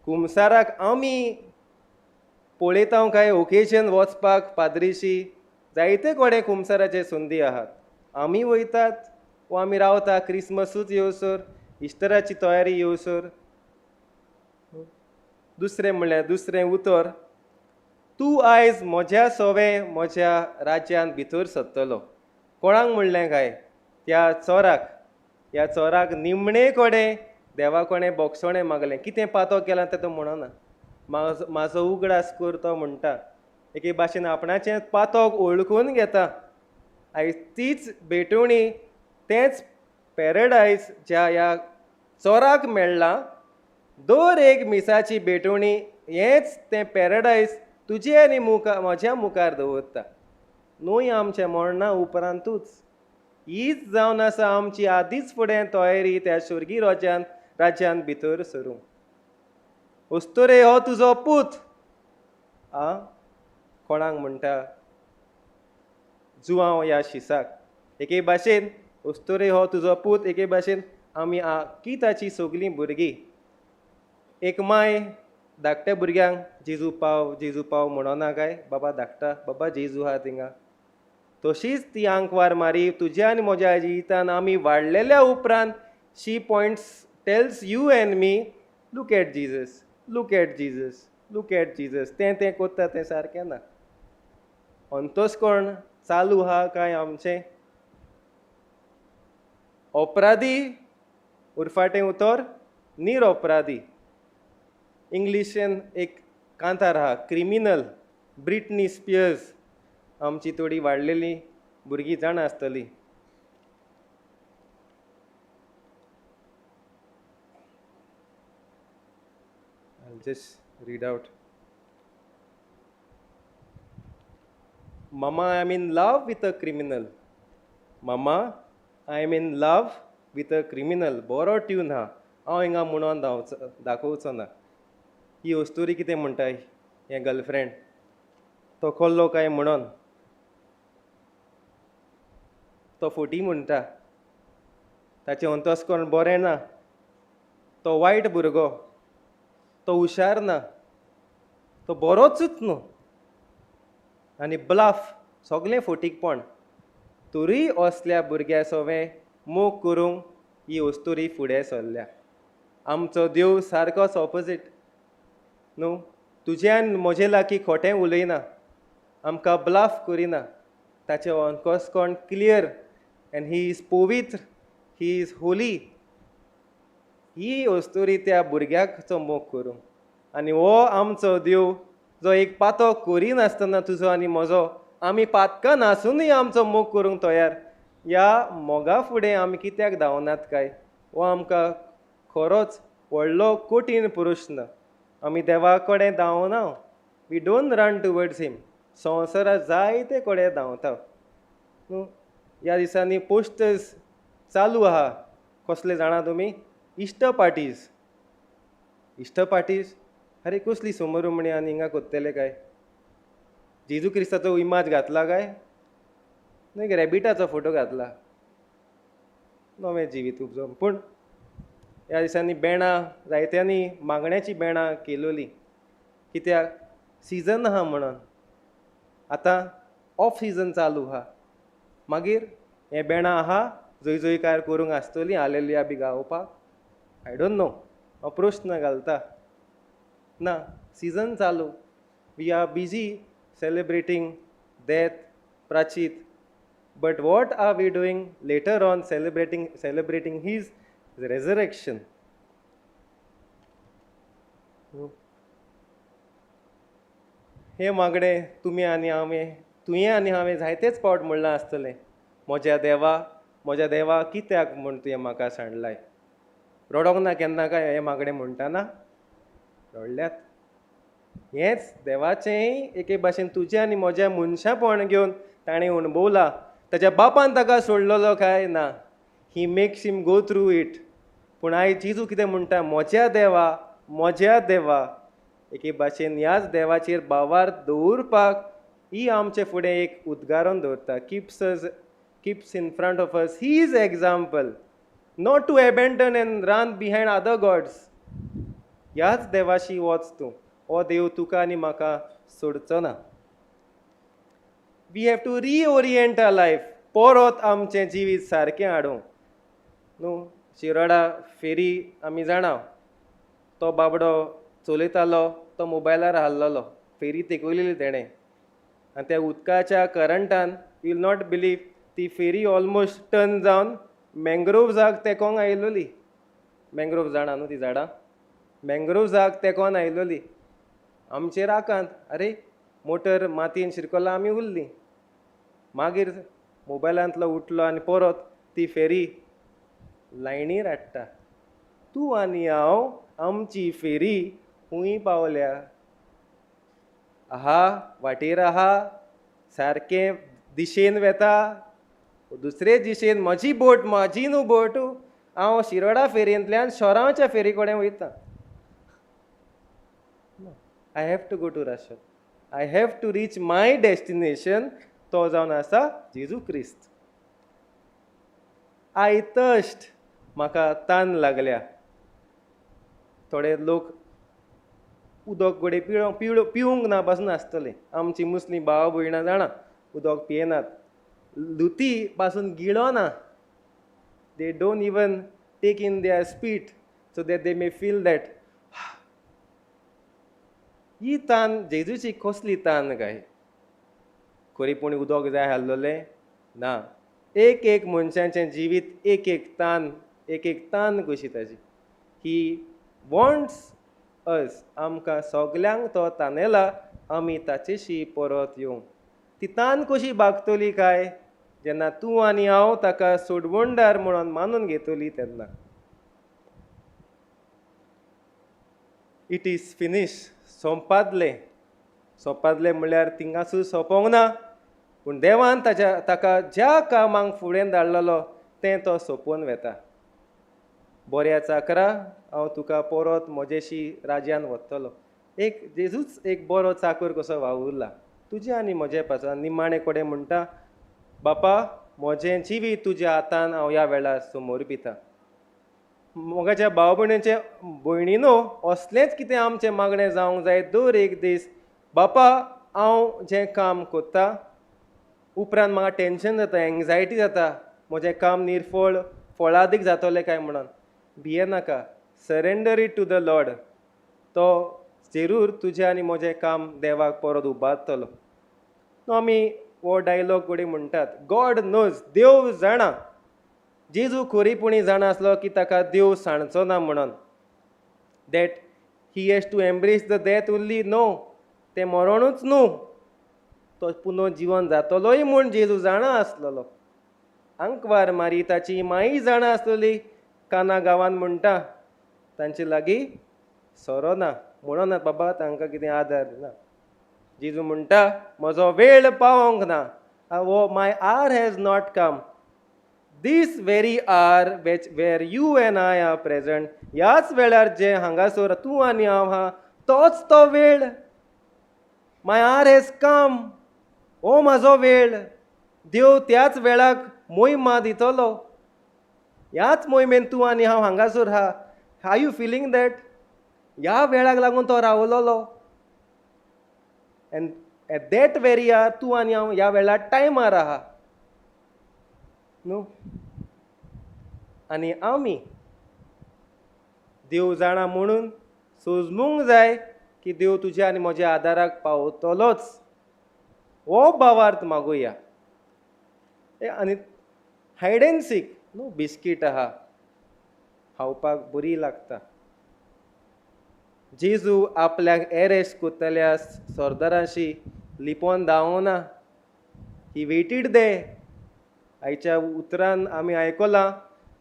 खुमसाराक आमी पळयता काय ओकेजन वचपाक पाद्रीशी जायते कोडे खुमसाराचे संदी आहात. आमी वयतात वो आमी रावता क्रिसमसूच येवसर, इस्टराची तयारी येवसर. दुसरें म्हणल्यार दुसरें उतर, तूं आयज म्हज्या सवें म्हज्या राज्यांत भितर सरतलो. कोणाक म्हणलें काय, त्या चोराक. ह्या चोराक निमणे कोडे देवा कोणें बोगसणें मागलें. कितें पातो केलां तें तो म्हणना, म्हाजो उगडास कर तो म्हणटा. एके भाशेन आपणाचें पातोक वळखून घेता. आयज तीच भेटवणी, तेंच पॅरडायज ज्या ह्या चोराक मेळ्ळां. दर एक मिसाची भेटवणी हेंच तें पॅरडायज तुजे आनी म्हज्या मुखार दवरता. न्हूय आमच्या मरणा उपरांतूच. हीच जावन आसा आमची आदींच फुडें तयारी त्या स्वर्गीय राज्यांत भितर सरूंक. अस्तोरे हो तुजो पूत आ कोणाक म्हणटा जुवांव ह्या शिसाक. एके भाशेन अस्तोरे हो तुजो पूत, एके भाशेन आमी आख्खी ताची सगळीं भुरगीं. एक माय धाकट्या भुरग्यांक जेजू पाव म्हणना काय, बाबा धाकटा, बाबा जेजू आहा थिंगा. तशीच ती आंकवार मारी तुज्या आनी म्हज्या जिवितान आमी वाडलेल्या उपरांत शी points tells you and me, look at Jesus, look at Jesus, look at Jesus. तें कोत्ता तें सारकें ना. अंतस्करण चालू आहा काय आमचें. अपराधी उरफाटें उतर निरअपराधी. इंग्लिशेन एक कांतार आहा क्रिमिनल. ब्रिटनी स्पियर्स आमची थोडी वाडलेली भुरगीं जाणा आसतली. I'll just read out. Mama, I'm in love with a criminal. Mama, I'm in love with a criminal. बरो ट्यून हा. हांव हिंगा म्हणून दाखोवचो ना. ही अस्तोरी कितें म्हणटाय हें गर्लफ्रेंड तो खोल्लो काय म्हणून तो फोटी म्हणटा. ताचें अंतस्करण बरें ना. तो वायट भुरगो. तो हुशार ना. तो बरोच न्हू. आनी ब्लाफ सगळें फोटीकपण. तरी असल्या भुरग्या सवें मोग करूंक ही अस्तोरी फुडें सरल्या. आमचो देव सारकोच ऑपोजीट न्हू. तुज्यान म्हजे लागीं खोटें उलयना, आमकां ब्लाफ करिना. ताचें अंतस्करण क्लियर एंड ही इज पवित्र, ही इज होली. ही अस्तोरी त्या भुरग्याचो मोग करूंक. आनी हो आमचो देव जो एक पातो करिनासतना तुजो आनी म्हजो, आमी पातकां नासूनय आमचो मोग करूंक तयार. ह्या मोगा फुडें आमी कित्याक धांवनात काय, हो आमकां खरोच व्हडलो कठीण प्रश्न. आमी देवा कडेन धांवना. वी डोंट रन टुवर्ड्स हिम. संवसारांत जायते कडेन धांवता न्हू. ह्या दिसांनी पोस्टर्स चालू आहा. कसले जाणा तुमी? Easter parties. इश्टर पार्टीज अरे कसली समोरुमणी आनी हिंगा कोत्तेले काय. जेजू क्रिस्ताचो इमाज घातला काय, न्हय रॅबिटाचो फोटो घातला. नवें जिवीत उपजोवन. पूण ह्या दिसांनी बेणां जायत्यांनी मागण्याची बेणां केलोली. कित्याक सिजन आहा म्हणून. आतां ऑफ सिजन चालू आहा. मागीर हें बेणां आहा जंय जयकार करूंक आसतलीं, हालेलुया बी गावपाक. I don't know. हांव प्रश्न घालता. ना, सिजन चालू. We are busy celebrating death, Prachit. But what are we doing later on celebrating his resurrection? हे मागणे तुमी आनी हांवें तुवें आनी हांवें जायतेच फावट म्हणलां आसतलें. म्हज्या देवा कित्याक म्हूण तुवें म्हाका सांडलाय. रडोंक ना केन्ना काय हें मागणें म्हणटाना? रडल्यात. हेंच देवाचेंय एके भाशेन तुजें आनी म्हजें मनशापण घेवन ताणें अणभवलां. ताच्या बापान ताका सोडलेलो काय ना. He makes him go through it. पूण आयज जेजू कितें म्हणटा, म्हज्या देवा एके भाशेन ह्याच देवाचेर बावार दवरपाक ही आमचे फुडें एक उद्गारण दवरता. Keeps in front of us his example, not to abandon and run behind other gods. ह्याच देवाशी वच तूं. हो देव तुका आनी म्हाका सोडचो ना. We have to reorient a life. परत आमचें जिवीत सारकें हाडूंक न्हू. शिरोडा फेरी आमी जाणा, तो बाबडो चलयतालो, तो मोबायलार हाल्लोलो. फेरी तेकयलेली तेणें आनी त्या उदकाच्या करंटान यू विल नॉट बिलीव ती फेरी ऑलमोस्ट टर्न जावन मँग्रोव्जाक तेकोंक आयिल्ली. मँग्रोव जाणा न्हू ती झाडां. मँग्रोव्जाक तेकोन आयिल्ली. आमचेर राकांत अरे मोटर मातयेन शिरकला आमी उरलीं. मागीर मोबायलांतलो उठलो आनी परत ती फेरी लायणीर हाडटा. तूं आनी हांव आमची फेरी खूंय पावल्या. आहा वाटेर आहा, सारकें दिशेन वेता. दुसरे दिशेन म्हजी न्हू बोट. हांव शिरोडा फेरयेंतल्यान शोरांवच्या फेरी कडेन वयतां. I have to go to Russia. I have to reach my destination. तो जावन आसा जेजू क्रिस्त. I thirst. म्हाका तान लागल्या. थोडे लोक उदक गोडे पिवूंक ना पासून आसतले. आमची मुस्लीम भाव भयणां जाणा उदक पियेनात. लुती पासून गिळो ना. They don't even take in their spit so that they may feel that. ही तान जेजूची कसली तान काय. खरीपूण उदक जाय आसलेलें ना. एक मनशाचें जिवीत एक तान कशी ताजी. ही वॉन्ट्स अस. आमकां सगल्यांक तो तानेला आमी ताचेशी परत येवंक. ती तान कशी भागतली काय जेन्ना तूं आनी हांव ताका सोडवणदार म्हणून मानून घेतली तेन्ना. It is finish. सोंपादलें म्हणल्यार थिंगासून सोंपोंक ना. पूण देवान ताका ज्या कामाक फुडें धाडलेलो तें तो सोंपोवन वेता. बऱ्या चाकरा, हांव तुका परत म्हजेशी राज्यान व्हरतलो. जेजूच एक बरो चाकर कसो वावुरला. तुजें आनी म्हजें पासून निमाणे कडेन म्हणटा, बापा म्हजें जिवीत तुज्या हातान हांव ह्या वेळार समर्पिता. मोगाच्या भाव भयणीनो असलेंच कितें आमचें मागणें जावंक जाय दर एक दीस. बापा हांव जें काम कोत्ता उपरांत म्हाका टेन्शन जाता, एंग्जायटी जाता, म्हजें काम फळादीक जातलें काय म्हणून. भियेनाका. Surrender it to the lord. तो जरूर तुजें आनी म्हजें काम देवाक परत उबारतलो. आमी हो डायलॉग कडेन म्हणटात, गॉड नोज. देव जाणा. जेजू खरीपणी जाणा आसलो की ताका देव सांडचो ना म्हणून. That he has to embrace the death only. No, तें मरणूच न्हू. तो पुनो जिवन जातलोय म्हूण जेजू जाणा आसलेलो. आंकवार मारी ताची माई जाणा आसलेली. काना गांवांत म्हणटा तांचे लागीं सोरो ना म्हणून बाबा तांकां कितें आदार ना. जेजू म्हणटा म्हजो वेळ पावोंक ना. Oh my hour has not come. This very hour where you and I are present. ह्याच वेळार जे हांगासर तूं आनी हांव आहा तोच तो वेळ. माय आर हॅज कम. हो म्हाजो वेळ. देव त्याच वेळाक मोहिमा दितलो. ह्याच मोहिमेन तूं आनी हांव हांगासर आहा. Are you feeling that? ह्या वेळाक लागून तो रावलोलो. And at that very hour तूं आनी हांव ह्या वेळार टायमार आहा न्हू. आनी आमी देव जाणा म्हणून सोजमूंक जाय की देव तुज्या आनी म्हज्या आदाराक पावतलोच हो भावार्थ मागुया. आनी हायड एंड सीक न्हू बिस्कीट आहा खावपाक बरी लागता. जेजू आपल्याक एरेस्ट कोत्तल्या सरदारांशी लिपोवन धांवना. ही वेटीड दे. आयच्या उतरान आमी आयकलां,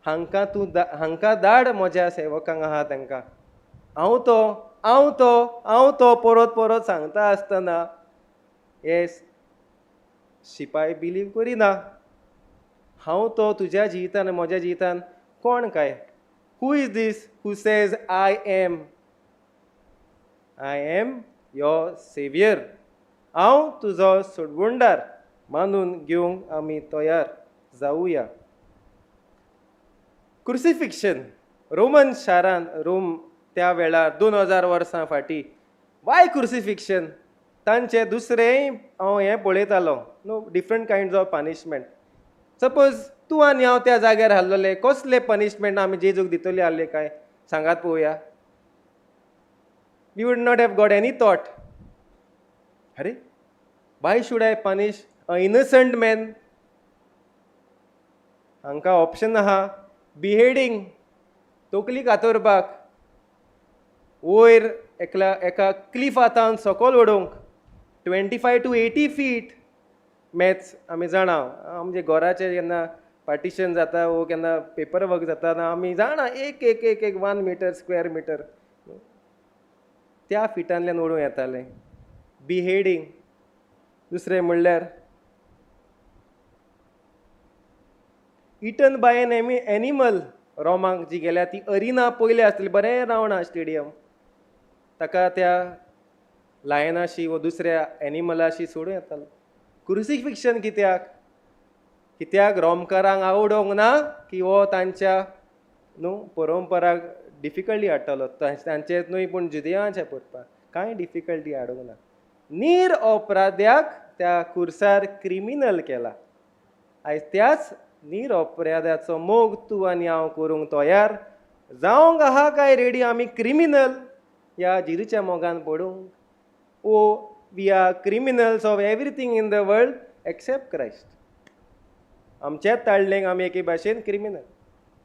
हांकां धाड म्हज्या सेवकांक आहा तांकां. हांव तो परत परत सांगता आसतना हे शिपाय बिलीव करिना. हांव तो तुज्या जिवितान आनी म्हज्या जिवितान कोण काय? Who is this who says I am your saviour. हांव तुजो सोडवणदार मानून घेवंक आमी तयार जावुया. क्रुसिफिक्शन रोमन शारान रोम त्या वेळार 2000 वर्सां फाटीं वाय क्रुसिफिक्शन तांचे दुसरेंय हांव हें पळयतालो no different kinds of punishment. Suppose तूं आनी हांव त्या जाग्यार आहलोले कसले पनिशमेंट आमी जेजूक दितले आहले काय सांगात पळोवया. We would not have got any thought. अरे why should I punish a innocent man. हांकां ऑप्शन आहा बिहेडींग तकली कातरपाक, वयर एका क्लिफांतान सकयल उडोवंक 25 to 80 feet. मॅथ्स आमी जाणा आमचे घराचे जेन्ना पार्टिशन जाता वो केन्ना पेपर वर्क जाता आमी जाणा एक 1 मीटर स्क्वेअर मिटर त्या फिटांतल्यान उडोवं येतालें. बिहेडींग. दुसरें म्हणल्यार इटन बाय एन एनिमल. रोमांक जी गेल्या ती अरिना पयले आसतली बरें रावणा स्टेडियम. ताका त्या लायनाशी वा दुसऱ्या एनिमलाशी सोडूं येतालो. क्रुसिफिक्शन कित्याक रोमकारांक आवडोंक ना की हो तांच्या न्हू परंपराक डिफिकल्टी हाडटलो. तांचे न्हय पूण जुदेवांचे पडपाक कांय डिफिकल्टी हाडूंक ना. नीर अपराध्याक त्या खुर्सार क्रिमिनल केला. आयज त्याच नीर अपराध्याचो मोग तूं आनी हांव करूंक तयार जावंक आहा काय रेडी आमी क्रिमिनल ह्या जेजूच्या मोगान पडूंक. Oh we are criminals of everything in the world except Christ. आमच्याच ताळलेंक आमी एके भाशेन क्रिमिनल.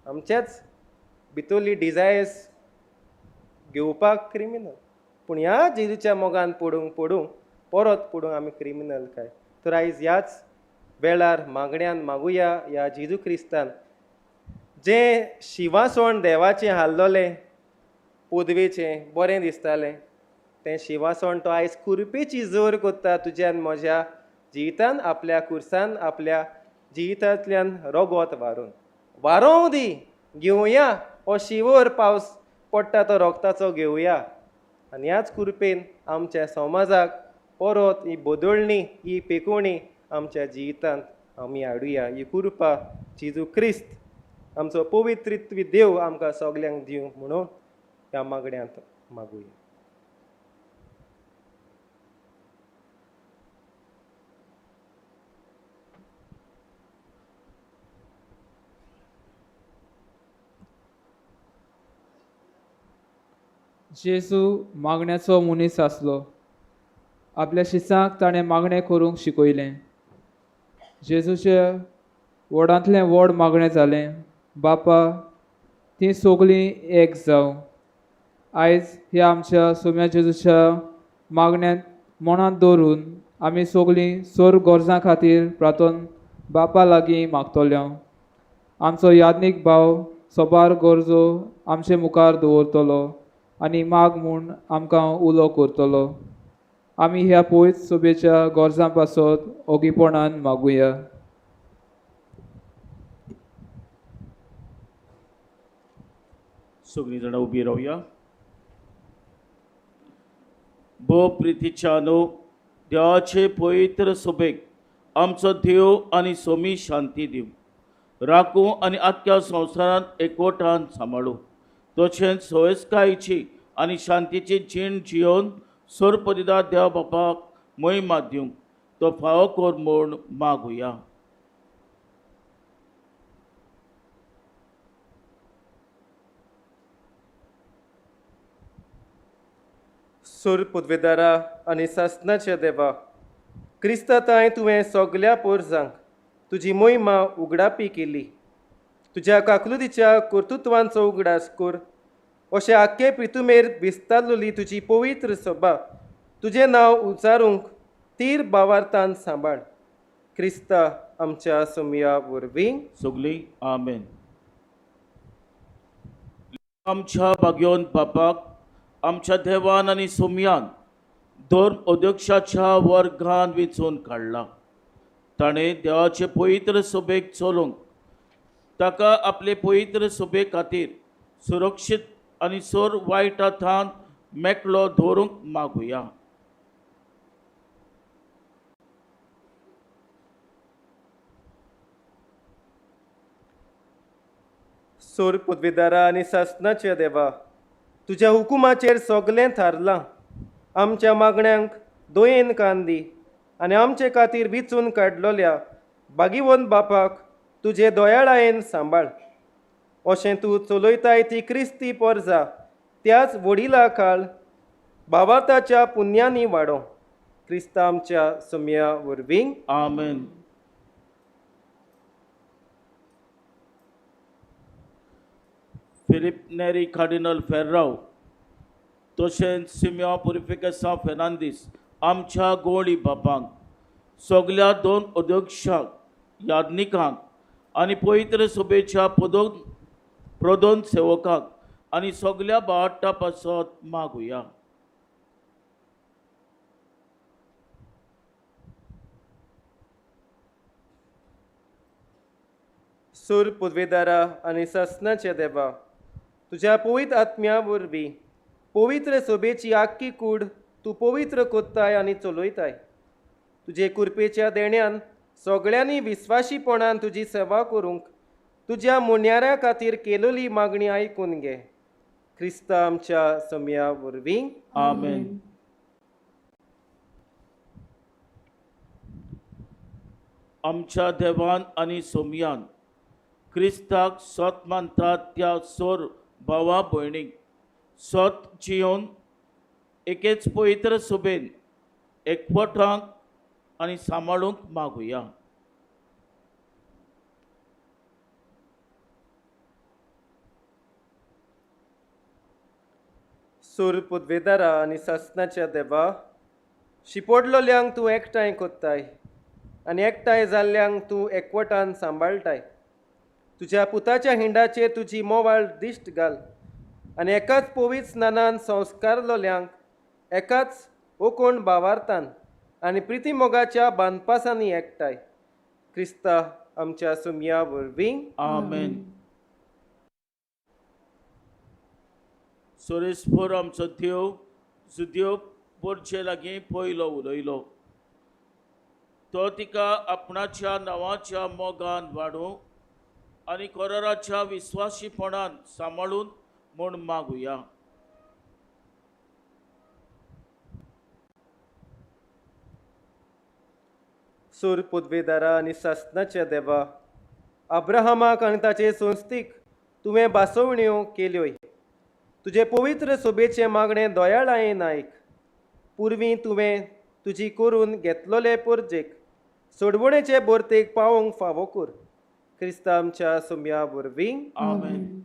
आमच्याच भितरली डिझायर्स घेवपाक क्रिमिनल. पूण ह्या जेजूच्या मोगान पडूंक परत पडूंक आमी क्रिमिनल काय? तर आयज ह्याच वेळार मागण्यांत मागुया ह्या जेजू क्रिस्तान जें शिवासण देवाचें हाल्लोलें पोदवेचें बरें दिसतालें तें शिवासण तो आयज कुरपेची जोर कोत्ता तुज्या आनी म्हज्या जिवितान आपल्या खुर्सान आपल्या जिवितांतल्यान रगत वारों दी. घेवया हो शिवोर पावस पडटा तो रोगताचो घेवया आनी ह्याच कुरपेन आमच्या समाजाक परत ही बदळणी ही पेकोवणी आमच्या जिवितांत आमी हाडुया. ही कृपा जेजू क्रिस्त आमचो पवित्रित्व देव आमकां सगल्यांक दिवं म्हणून ह्या मागण्यांत मागुया. जेजू मागण्याचो मनीस आसलो. आपल्या शिसांक ताणें मागणें करूंक शिकयलें. जेजूचे व्हडांतलें व्हड मागणें जालें, बापा ती सगळीं एक जावं. आयज ह्या आमच्या सोम्या जेजूच्या मागण्यांत मनांत दवरून आमी सगळीं सोर गरजां खातीर प्रार्थना बापा लागीं मागतल्यो. आमचो याज्ञीक भाव सोबार गरजो आमचे मुखार दवरतलो आनी माग म्हूण आमकां उलो करतलो. आमी ह्या पयत सोबेच्या गरजां पासत ओगीपणान मागुया. सगळीं जाणां उबी रावया. भोव प्रितीच्या न्हू देवाचे पवित्र सोबेक आमचो देव आनी सोमी शांती दिव. राखूं आनी आख्या संवसारांत एकवटान सांबाळूं. तशेंच सोयस्कायेची आनी शांतीची जीण जियोवन सोरपदिदा देव बापाक महिमा दिवंक तो फावो कोर म्हूण मागुया. सूर पदवेदारा आनी सासणाच्या देवा क्रिस्ताताय तुवें सगल्या पोरसांक तुजी मोहिमा उगडापी केली. तुज्या काकलुदीच्या कर्तुत्वांचो उगडास कर. अशें आख्खे पितुमेर भिस्तारलोली तुजी पवित्र सभा तुजें नांव उचारूंक तीर भावार्थान सांबाळ. क्रिस्ता आमच्या सोमया वरवीं. सगळीं आमेन. आमच्या भाग्योन बापाक आमच्या देवान आनी सोमयान धर्म अध्यक्षाच्या वर्गान वेचून काडला. ताणें देवाचे पवित्र सभेक चलोवंक ताका आपले पवित्र सभे खातीर सुरक्षीत आनी सोर वायट हातान मेकळो दवरूंक मागुया. सोर पदवेदारा आनी सासणाच्या देवा तुज्या हुकुमाचेर सगलें थारलां. आमच्या मागण्यांक दोयेन कान दी आनी आमचे खातीर विचून काडलोल्या बागीवन बापाक तुजे दोयाळायेन सांबाळ. अशें तूं चलयताय ती क्रिस्ती पोरजा त्याच वडिला काळ भावार्थाच्या पुण्यांनी वाडो. क्रिस्ता आमच्या सोमया वरवीं. आमेन. फिलिप नेरी कार्डिनल फेर्राव तशेंच सिमियो पुरिफिकेसा फेर्नांदीस आमच्या गोळी बापांक सगल्या 2 अध्यक्षांक यादनिकांक आनी पवित्र सभेच्या प्रधान सेवकांक आनी सगल्या भावार्था पासत मागुया. सूर पदवेदारा आनी सासणाच्या देवा तुज्या पवित्र आत्म्या वरवीं पवित्र सभेची आख्खी कूड तूं पवित्र कोत्ताय आनी चलयताय. तुजे कुरपेच्या देण्यान सगळ्यांनी विस्वाशीपणान तुजी सेवा करूंक तुज्या मुन्याऱ्या खातीर केलेली मागणी आयकून घे. क्रिस्ता आमच्या सोमया वरवीं. आमेन. आमच्या देवान आनी सोमयान क्रिस्ताक सत मानतात त्या सोर भावा भयणीक सत जियोन एकेच पवित्र सभेन एकवटांक आनी सांबाळूंक मागुया. सूर पदवेदारा आनी सासणाच्या देवा शिपोडलोल्यांक तूं एकठांय कोत्ताय आनी एकठांय जाल्ल्यांक तूं एकवटान सांबाळटाय. तुज्या पुताच्या हिंडाचेर तुजी मोवाळ दिश्ट घाल आनी एकाच पवित्र स्नानान संस्कारलोल्यांक एकाच ओकोण भावार्थान आनी प्रिती मोगाच्या बांदपासांनी एकठांय. क्रिस्ता आमच्या सोमया वरवीं. आमेन. सोरेस्पोर आमचो देव जुदेव पोरचे लागीं पयलो उलयलो. तो तिका आपणाच्या नांवाच्या मोगान वाडूं आनी कोराराच्या विस्वाशीपणान सांबाळून म्हूण मागुया. सूर पदवेदारा आनी सासणाच्या देवा अब्राहमाक आनी ताचे संस्थीक तुवें बासवण्यो केल्योय. तुजे पवित्र सभेचे मागणें दोयाळायेन आयक. पुर्वीं तुवें तुजी करून घेतलोले परजेक सोडवणेचे बोरतेक पावोवंक फावो कर. क्रिस्ता आमच्या सोमया वरवीं. आमेन.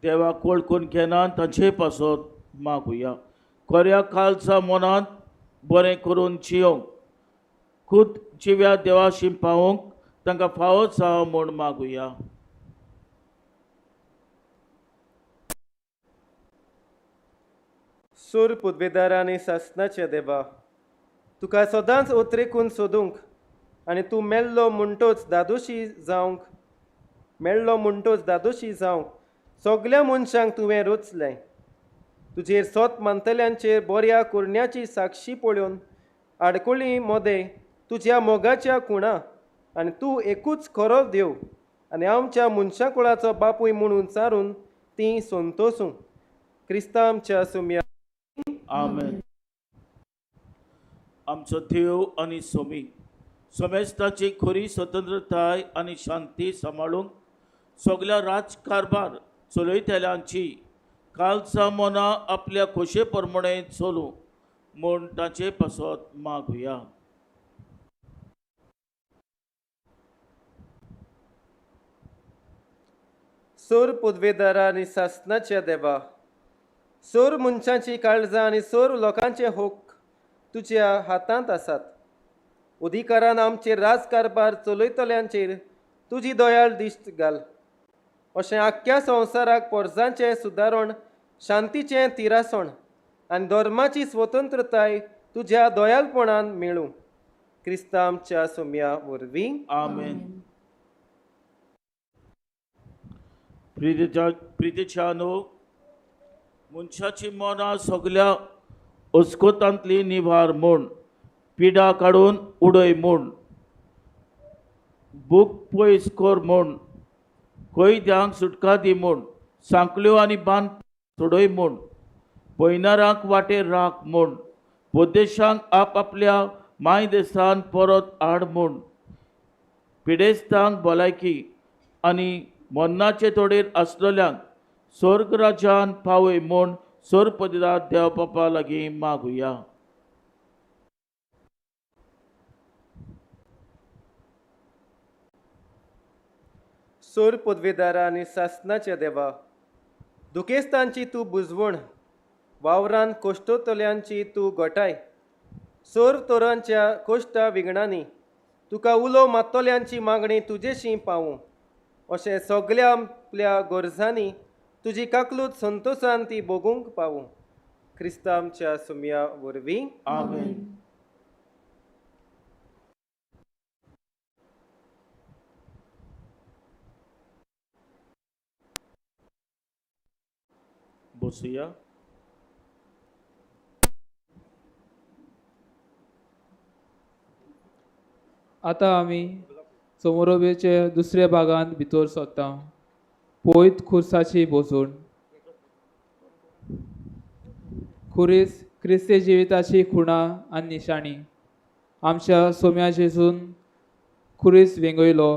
देवाक वळखून घेनात ताचे पासत मागुया. खऱ्या खालसा मनांत बरें करून जियोंक खूद जिव्या देवाशी पावोवंक तांकां फावो जावं म्हूण मागुया. सूर पदवेदारा आनी सासणाच्या देवा तुका सदांच ओत्रेकून सोदूंक आनी तूं मेल्लो म्हणटोच दादोशी जावंक सगल्या मनशांक तुवें रचलें. तुजेर सोत मानतल्यांचेर बऱ्या करण्याची साक्षी पळोवन आडकोळी मोदे तुज्या मोगाच्या कुणा आनी तूं एकूच खरो देव आनी आमच्या मनशा कुळाचो बापूय म्हणून चारून ती संतोसूं. क्रिस्ता आमच्या सोमया. आमेन. आमचो देव आनी सोमी समेस्ताची खरी स्वतंत्रताय आनी शांती सांबाळूंक सगल्या राजकारभार चलयतल्यांची खालसा मना आपल्या खोशे प्रमाणे चलू म्हूण ताचे पासत मागुया. सोर पदवेदारा आनी शासनाच्या देवा, सोर मनशांची काळजां आनी सोर लोकांचे होक तुज्या हातांत आसात. अधिकारान आमचेर राजकारभार चलयतल्यांचेर तुजी दयाळ दिश्ट घाल. अशें आख्ख्या संवसाराक पोरसांचें सुदारण, शांतीचें तिरासण आनी धर्माची स्वतंत्रताय तुज्या दयाळपणान मेळूं. क्रिस्तांच्या सोम्या वरवीं आमेन. प्रितीच्या न्हू, मनशाची मनां सगल्या अस्कोतांतली निवार म्हूण, पिडा काडून उडय म्हूण, बूक पयस कर म्हूण, कैद्यांक सुटका दी म्हूण, सांकल्यो आनी बांद सोडय म्हूण, पैनारांक वाटेर राख म्हूण, पोदेशांक आपआपल्या मायदेसान परत हाड म्हूण, पिडेस्तांक भलायकी आनी मरणाचे तोडेर आसलेल्यांक स्वर्ग राज्यान पावय म्हूण सोर पदवीदार देव बापा लागीं मागुया. सोर पदवेदारा आनी शासनाच्या देवा, दुखेस्तांची तूं बुजवण, वावरांत कोश्टोतल्यांची तूं घटाय. सोर तोरांच्या कोश्टा विगणांनी तुका उलो मात्तोल्यांची मागणी तुजेशी पावूं. अशें सगळ्या आपल्या गरजांनी तुजी काकलूत संतोशान ती भोगूंक पावूं. क्रिस्तांच्या सुम्या वरवीं आमेन. बसुया. आतां आमी समोरोबेचे दुसऱ्या भागांत भितर सरता. पोयत खुर्साची बसून. खुरीस क्रिस्ती जिविताची खुणा आनी निशाणी. आमच्या सोम्या जेजून खुरीस वेंगयलो,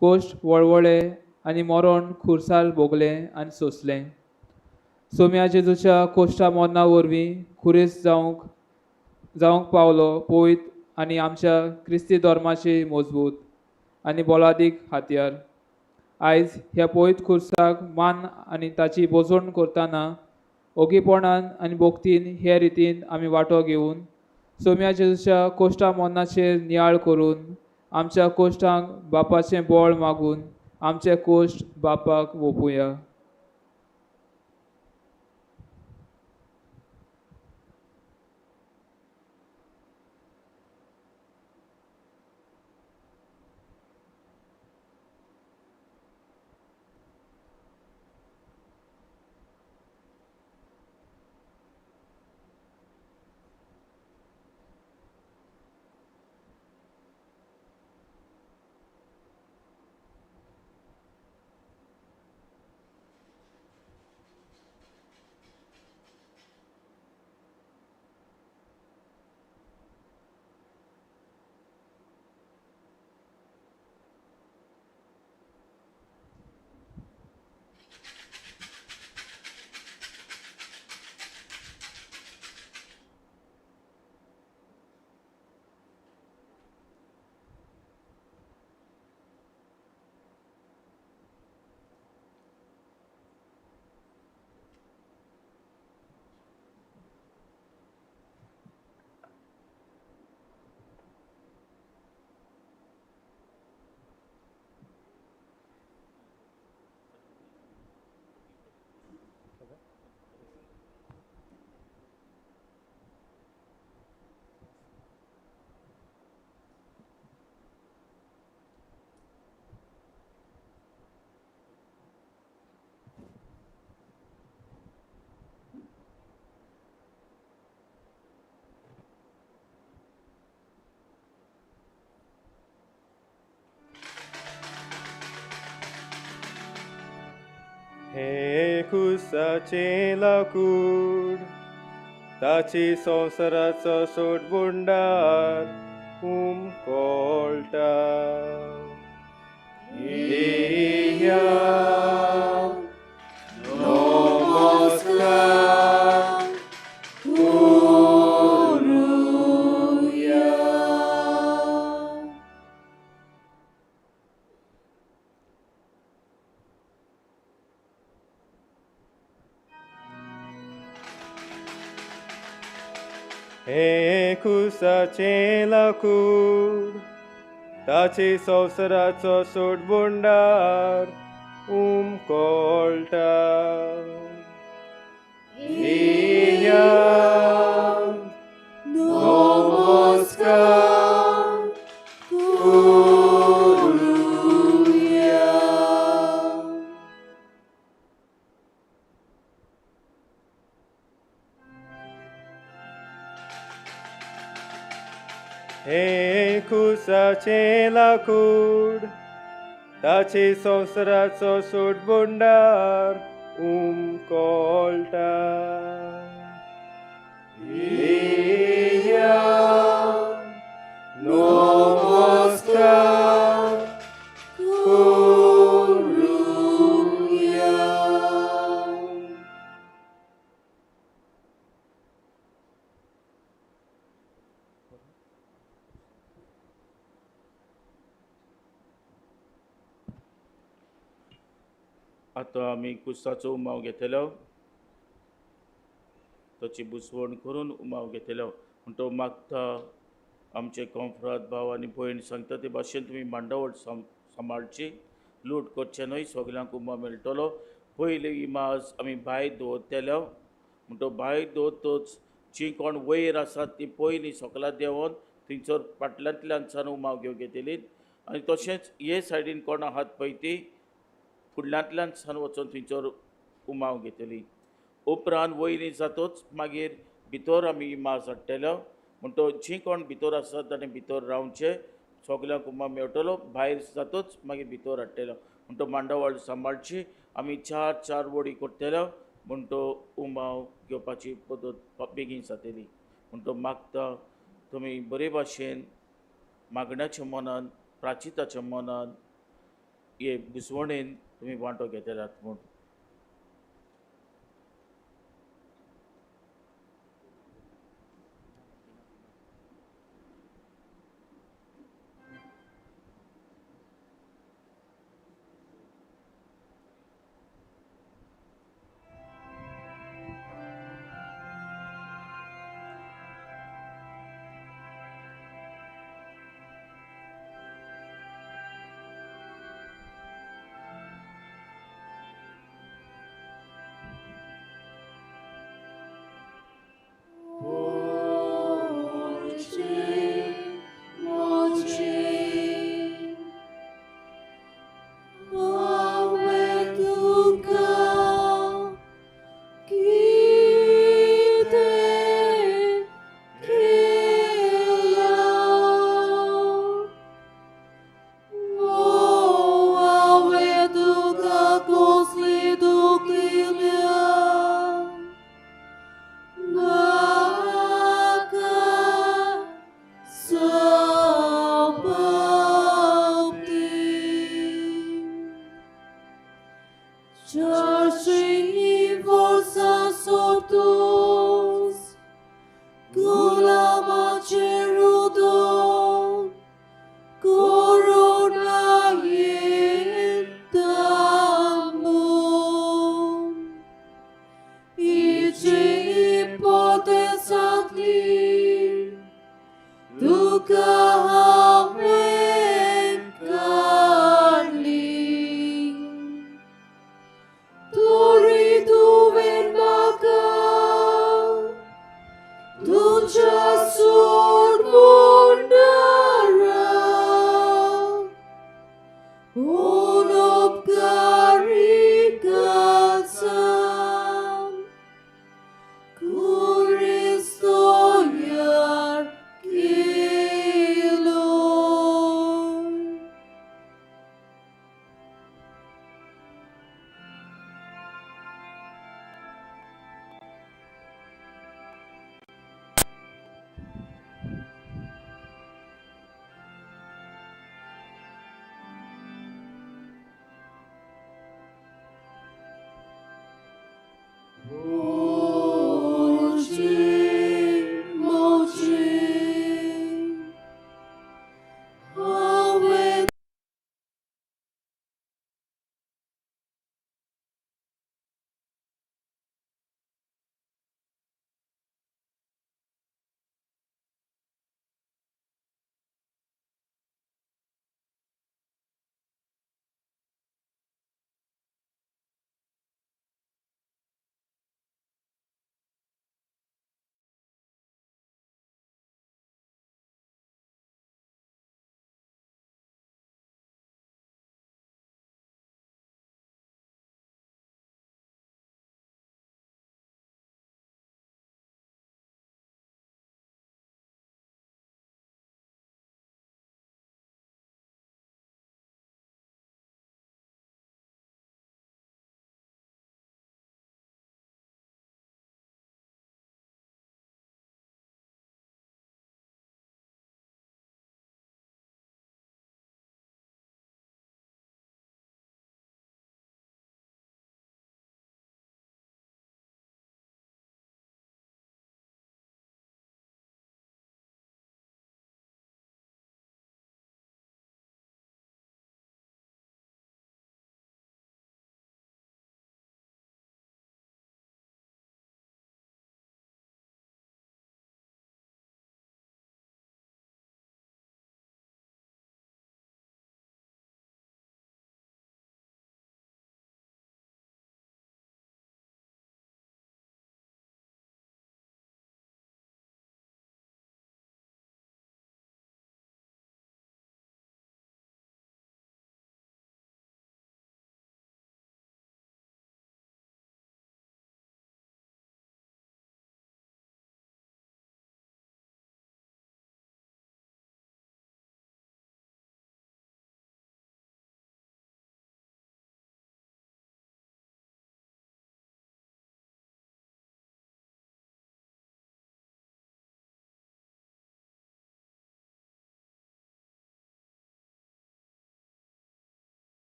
कोश्ट वळवळे आनी मरण खुर्सार भोगलें आनी सोंसलें. सोम्या जेजूच्या कोश्टा मरणा वरवीं खुरीस जावंक पावलो पोयत आनी आमच्या क्रिस्ती धर्माची मजबूत आनी बोलादीक हातयार. आयज ह्या पयत खुर्साक मान आनी ताची बोजवण करतना ओगीपणान आनी भोक्तीन हे रितीन आमी वांटो घेवन सोम्या जेजूच्या कोश्टा मरणाचेर नियाळ करून आमच्या कोश्टांक बापाचें बळ मागून आमचे कोश्ट बापाक ओपुया. हे खुसाचे लाकूड, ताची संवसाराचो सोडबुंडार उमकोळटा. नमस्कार हे खुसाचे लाकूड ताचे संवसाराचो सोडबोंडार उमकोळटा येया नमस्कार करूया. हे खुसाचे लाकूड ताचे संवसाराचो सोडबोंडार उमकोळटा येया नमस्कार करूया. आतां आमी कुस्ताचो उमाव घेतलो, ताची बुसवण करून उमाव घेतलो. पूण तो मागता आमचे कॉन्फ्रात भाव आनी भयण सांगता ते भाशेन तुमी मांडावळ सांबाळची, लूट करचे न्हय, सगल्यांक उमाव मेळटलो. पयली इमाज आमी भायर दवरतलो, म्हण तो भायर दवरतोच जी कोण वयर आसात ती पयलीं सगळ्या देंवन थंयसर फाटल्यांतल्यान सान उमाव घेवंक येतली. आनी तशेंच हे सायडीन कोण आहात पळय ती फुडल्यांतल्यान सान वचून थंयसर उमाव घेतली. उपरांत वयली जातूच मागीर भितर आमी इमाज हाडटलो, म्हण तो जी कोण भितर आसात ताणें भितर रावचे, सगल्यांक उमाव मेळटलो. भायर जातूच मागीर भितर हाडटलो, म्हण तो मांडावळ सांबाळची. आमी 4 वडी करतलो, म्हण तो उमाव घेवपाची पद्दत बेगीन जातली. म्हण तो मागता तुमी बरे भाशेन मागण्याच्या मनान, प्राचिताच्या मनान हे बुसवणेन तुमी वांटो घेतल्यात म्हूण.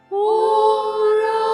Ora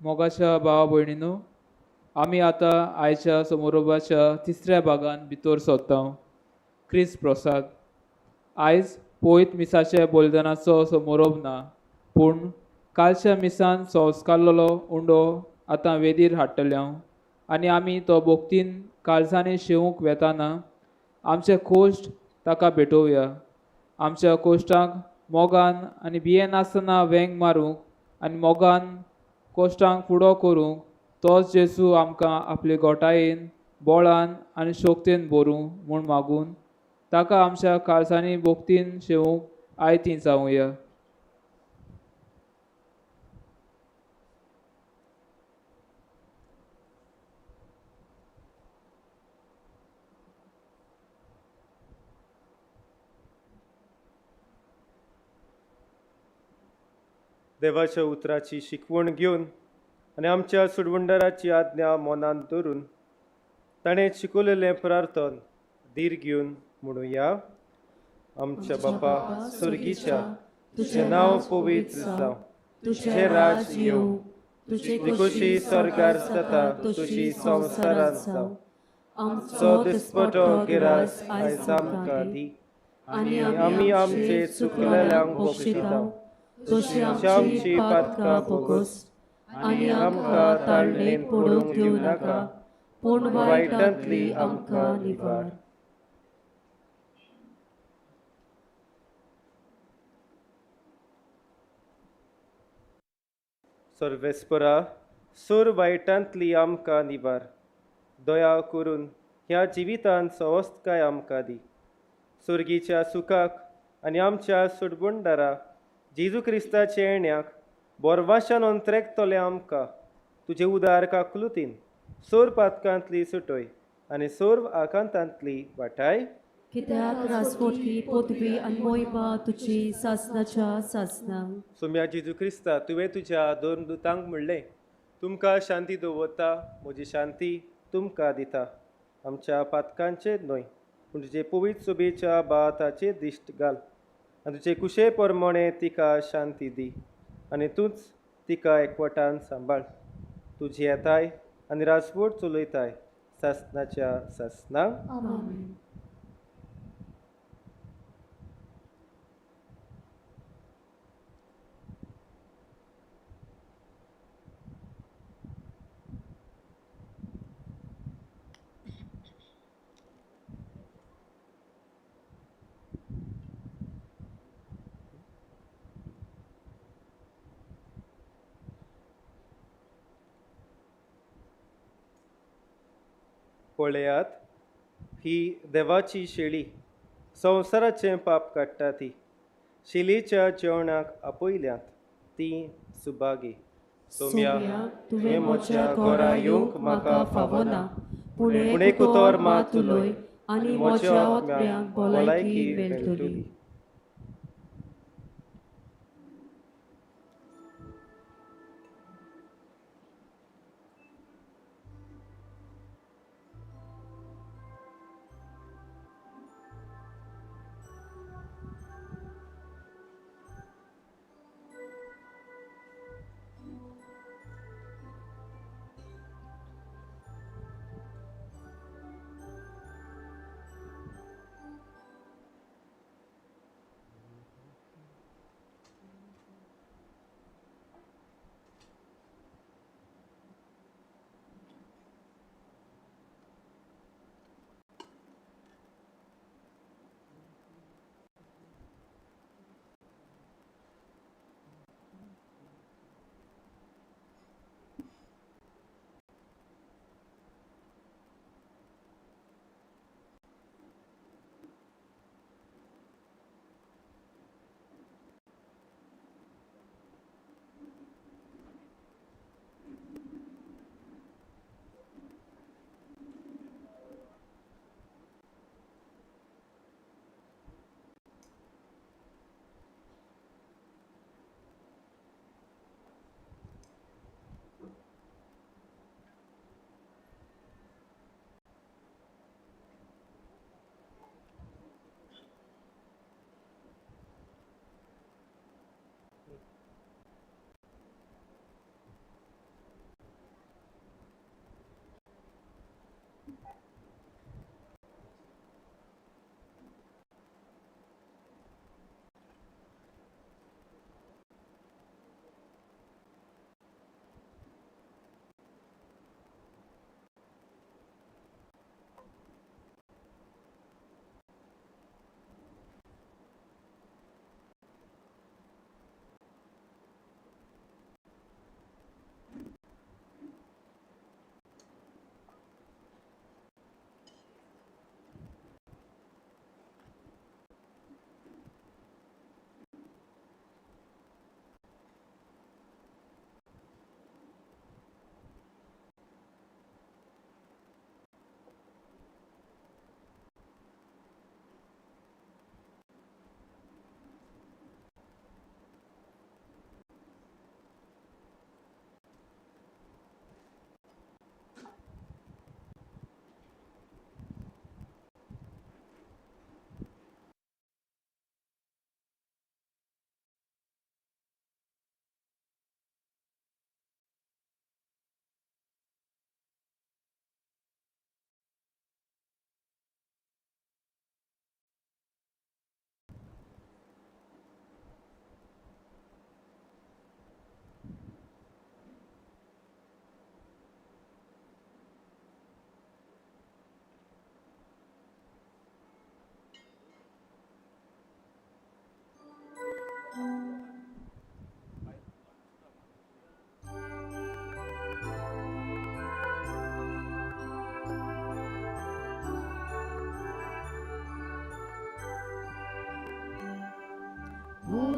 मोगाच्या भावा भयणीनो, आमी आतां आयच्या समारोपाच्या तिसऱ्या भागान भितर सरता. क्रिस्त प्रसाद. आयज पयत मिसाचे बलिदानाचो समारोप ना, पूण कालच्या मिसान संस्कारलेलो उंडो आतां वेदीर हाडटले हांव, आनी आमी तो भोगतीन काळजांनी शिवूंक वेताना आमचे कोश्ट ताका भेटोवया. आमच्या कोश्टांक मोगान आनी भियेनासतना वेंग मारूंक आनी मोगान कोश्टांक फुडो करूंक तोच जेजू आमकां आपले गोठायेन बोळान आनी शोकतेन भरूं म्हूण मागून ताका आमच्या काळजांनी भोगतीन शिवूंक आयतीं जावुया. देवाच्या उतराची शिकवण घेवन आनी आमच्या सुडवंडराची आज्ञा मनांत दवरून ताणें शिकवलेलें प्रार्थन धीर घेवन म्हणुया. आमच्या बापा स्वर्गीच्या, तुजें नांव पवित्र जावं, तुजें राज येवं, तुजी कशी स्वर्गार जाता तशी संवसारांत जावं. आमचो दिसपटो गिरास आयज आमकां दी, आनी आमी आमचे चुकलेल्यांक बक्षिता, तशी आमची पातकां बोगोस, आनी आमकां ताळणेन पडूंक दिवं नाका, पूण वायटांतली आमकां निवार. सर्वेस्परा, सूर वायटांतली आमकां निवार. दया करून ह्या जिवितांत सवस्तकाय आमकां दी. सुर्गीच्या सुखाक आनी आमच्या सुडबुंडारा जेजू क्रिस्ताचे येण्याक बोरवाशान अंतरेकतले आमकां तुजे उदार काकलुतीन सोर पातकांतली सुटोय आनी सोर आकांतांतली वाटाय. कित्याक रासपोटी पदवी आनी मोहिमा तुजी सासनाच्या सासना. सोम्या जेजू क्रिस्ता, तुवें तुज्या दोन दुतांक म्हणलें, तुमकां शांती दवरता, म्हजी शांती तुमकां दिता. आमच्या पातकांचेर न्हय, पूण तुजे पवित्र सोबेच्या बाताचेर दिश्ट घाल, आनी तुजे कुशे प्रमाणे तिका शांती दी, आनी तूंच तिका एकवटान सांबाळ. तुजी येताय आनी राजवट चलयताय सासनाच्या सासनाक. आमेन. पळयात, ही देवाची शेळी, संवसाराचें पाप काडटा ती. शेळीच्या जेवणाक आपयल्यांत ती सुभागी. सोम्या, तुवें म्हज्या घरा येवंक म्हाका फावना, पूण एक उतर मात उलय आनी म्हज्या आत्म्याक भलायकी मेळटली.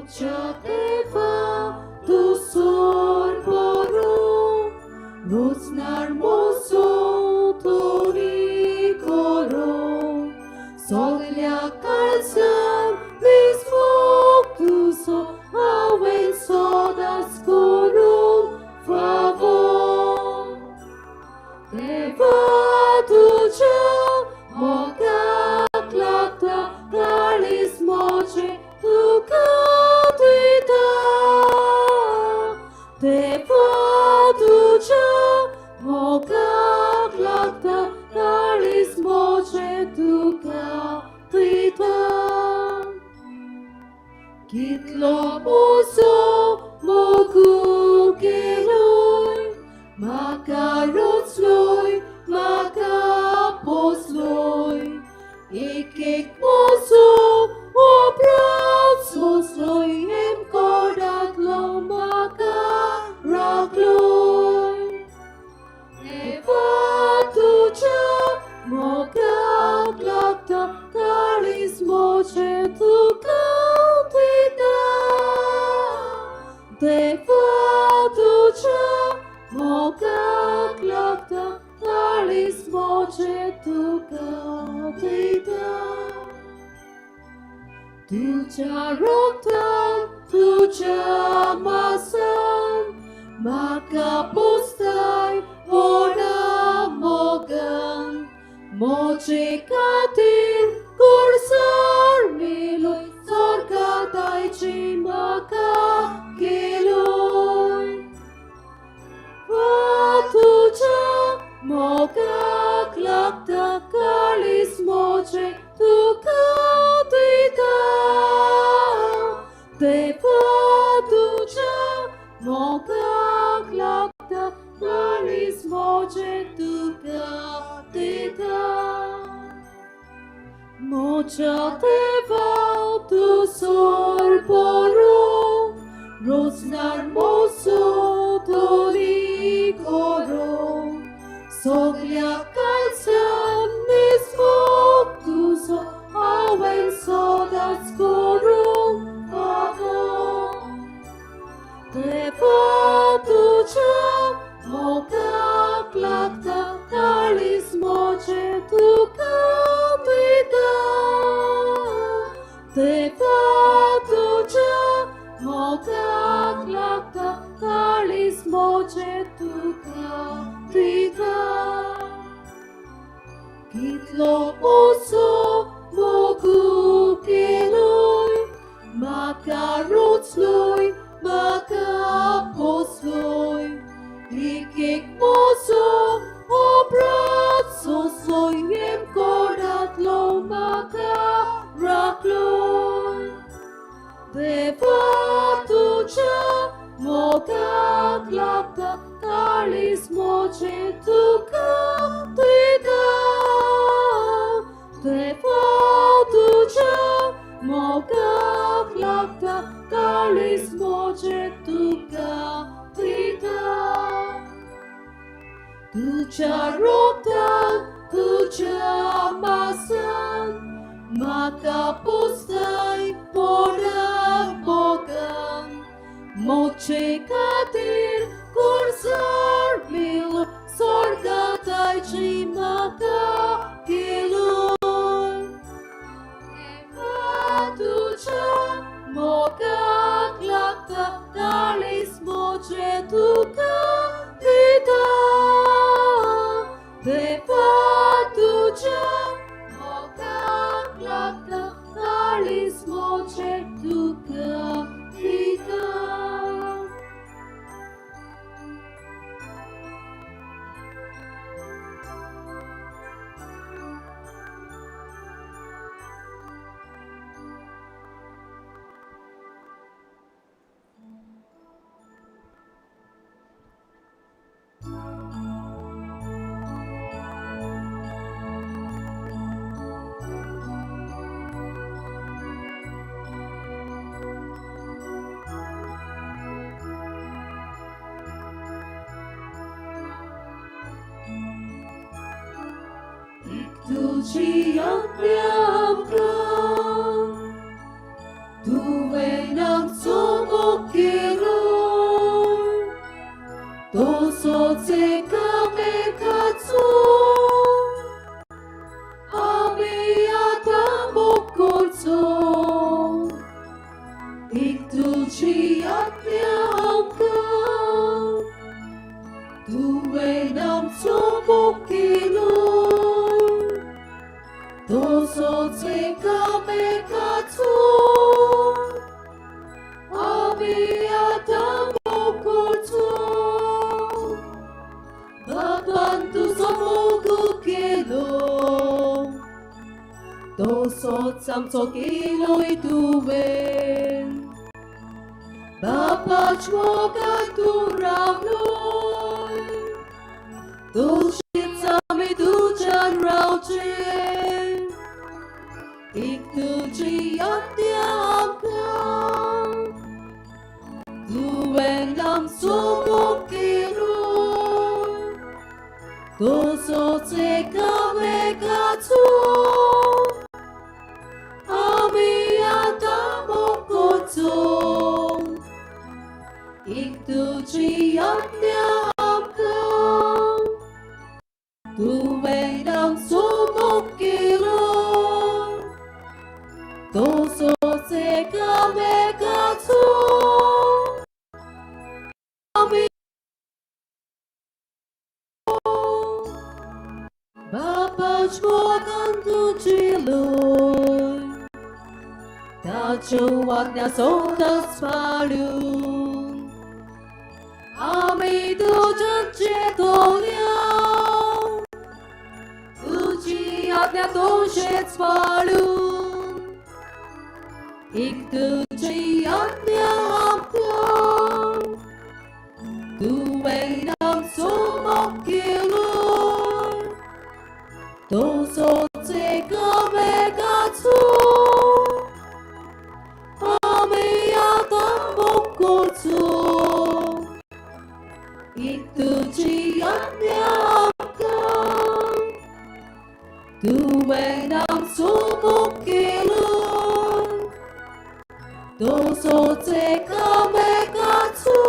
Mocia Teva tu sorboru, Rosnar moso tori koro, Soglia calzam mis fructuso, aven sodas corum favor. Teva ducea, moga clata, calis moce, tu catita. Teva ducea, moga clata, calis moce, tu catita. Kitlo muso, mogu geloi, Makarosloi, makaposloi, Ikik moso, obrasosloi, Em kordatlo, makarakloi. Eva tuja, moga glata, Kalis moce tu cantita. Deva tuja, moga glata, Kalis moce tu cantita. Tuja roktan, tuja masan, maka postai ora mogan, moce katir kursar miloi, sorgatai ci maka geloi. Vatuja moga glakta kalis moce tu catita. Deva tuja moga glakta kalis moce tu catita. Mocha teva tu sorboru, Rosnar moso tori coro, Soglia calzam mis fructuso, aven sodas corum favor. Teva tuja, moga glata, Kalis moce tu catita. Teva tuja, moga glata, Kalis moce tu catita. Kitlo moso, mogu geloi, Makarosloi, makaposloi, Ikik moso, obrasosloi, Em kordatlo, makarakloi. Deva tuja, moga glata, Kalis moce tu catita. Deva tuja, moga glata, Kalis moce tu catita. Tuja roktan, tuja masan, maka postai ora mogan, moce katir kursar mil, sorgatai ci maka geloi. Eva tuja, moga glata, Kalis moce tu catita. Deva tuja, moga glata, Kalis moce tu catita. Tuci yang biarkan, tu wenang Dosot samcok iloy tuwen. Bapach mo katurawloy. Dushit sami dujan rauchen. Iktuji yatiamkam. Tuwen lam sumukiroy. Dosot sekame katu. Iktuji yatiamkam. Tuwen lam sumukiroy. Dosot sekame katu. Bapach mo kantujiloy. Tacuak na sodas palun. Ami dujan cetoliau. Ujiak na doshet palun. Iktujiak na amkam. Tuwen nam sumokiloy. Dosot sekame katu. Iktuji yatiamkam. Tuwen nam sumukiloy. Dosot sekame katu.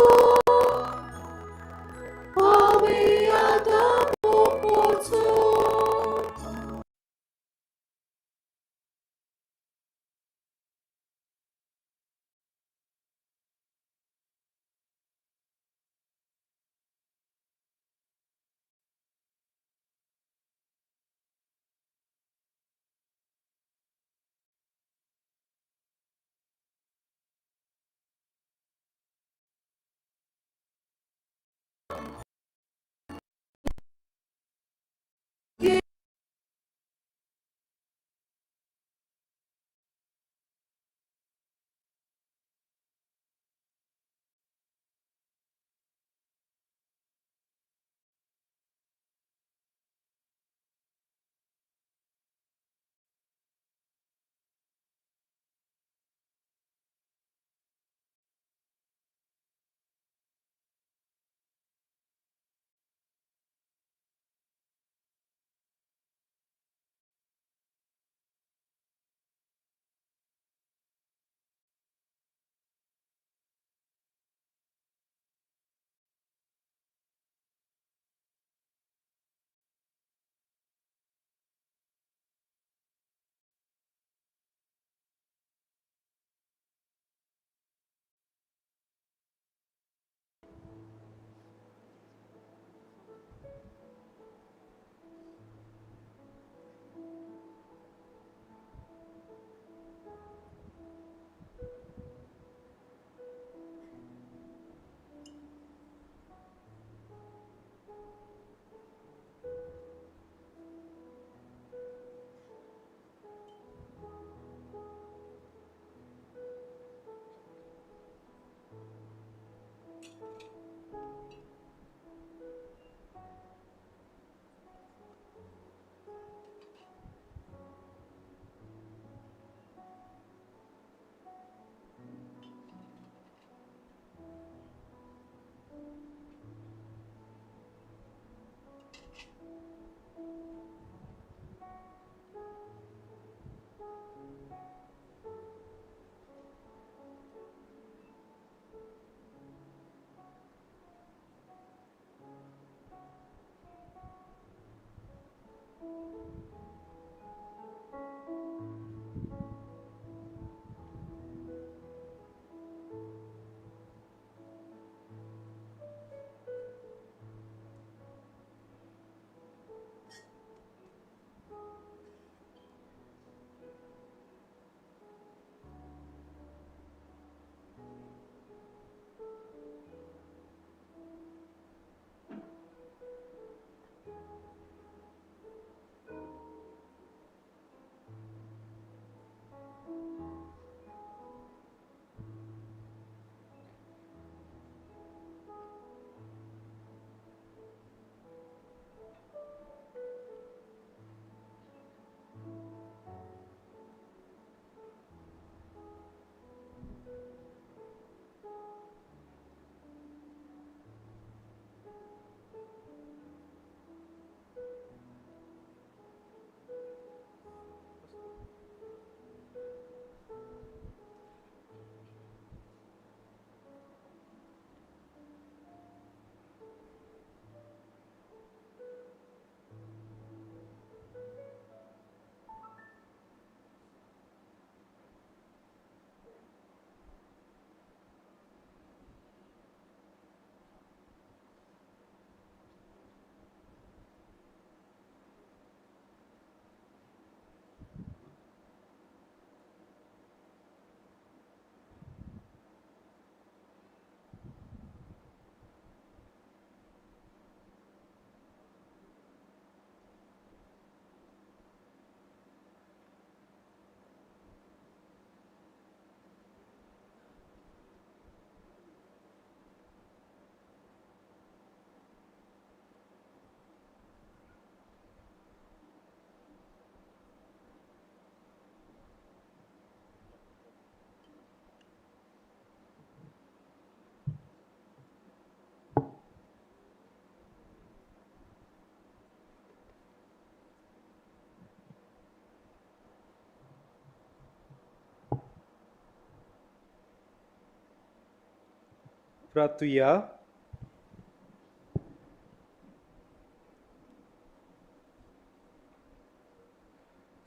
प्रार्थुया.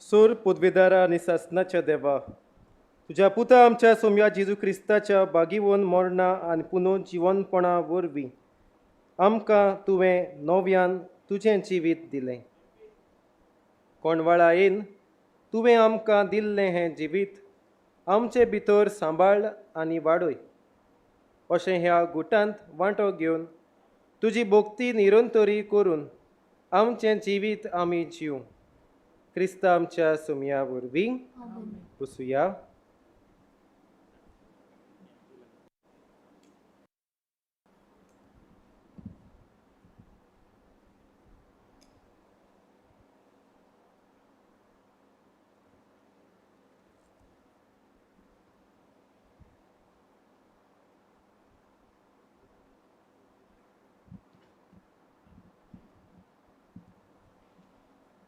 सोर पदवेदारा आनी सासनाच्या देवा, तुज्या पुता आमच्या सोम्या जेजू क्रिस्ताच्या बागीवन मरणा आनी पुनो जिवनपणा वरवीं आमकां तुवें नव्यान तुजें जिवीत दिलें. कोणवाळा येन तुवें आमकां दिल्लें हें जिवीत आमचे भितर सांबाळ आनी वाडय. अशें ह्या गुटांत वांटो घेवन तुजी भोक्ती निरंतरी करून आमचें जिवीत आमी जिव. क्रिस्ता आमच्या सोम्या वरवीं बसुया.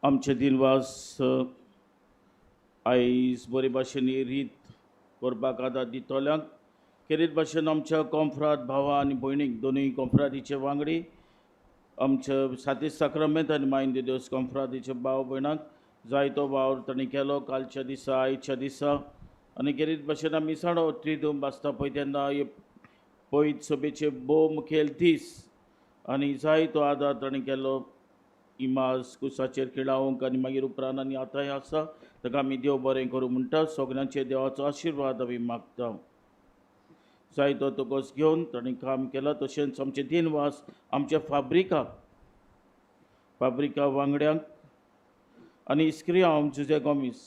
आमचे दिनवास आयज बरे भाशेन रीत करपाक आदार दितोल्यांक खेरीत भाशेन आमच्या कॉन्फ्रात भावा आनी भयणीक दोनूय कॉन्फ्रातीचे वांगडी आमच्या साती साक्रामेंत आनी मायंद देवस कॉन्फ्रातीचे भाव भयणांक जायतो वावर तांणी केलो कालच्या दिसा आयच्या दिसा. आनी खेरीत भाशेन आमी साणो त्रिदूम बासता पळय तेन्ना पयत सभेचे भोव मुखेल दीस आनी जायतो आदार तांणी केलो. इमास कुसाचेर खिणावंक आनी मागीर उपरांत आनी आतांय आसा ताका आमी देव बरें करूं म्हणटा. सगळ्यांचे देवाचो आशिर्वाद आमी मागता. जायतो तोकोस घेवन ताणें काम केलां. तशेंच आमचे दिनवास आमच्या फाब्रिका वांगड्यांक आनी इस्क्रियां जुजे गोमीस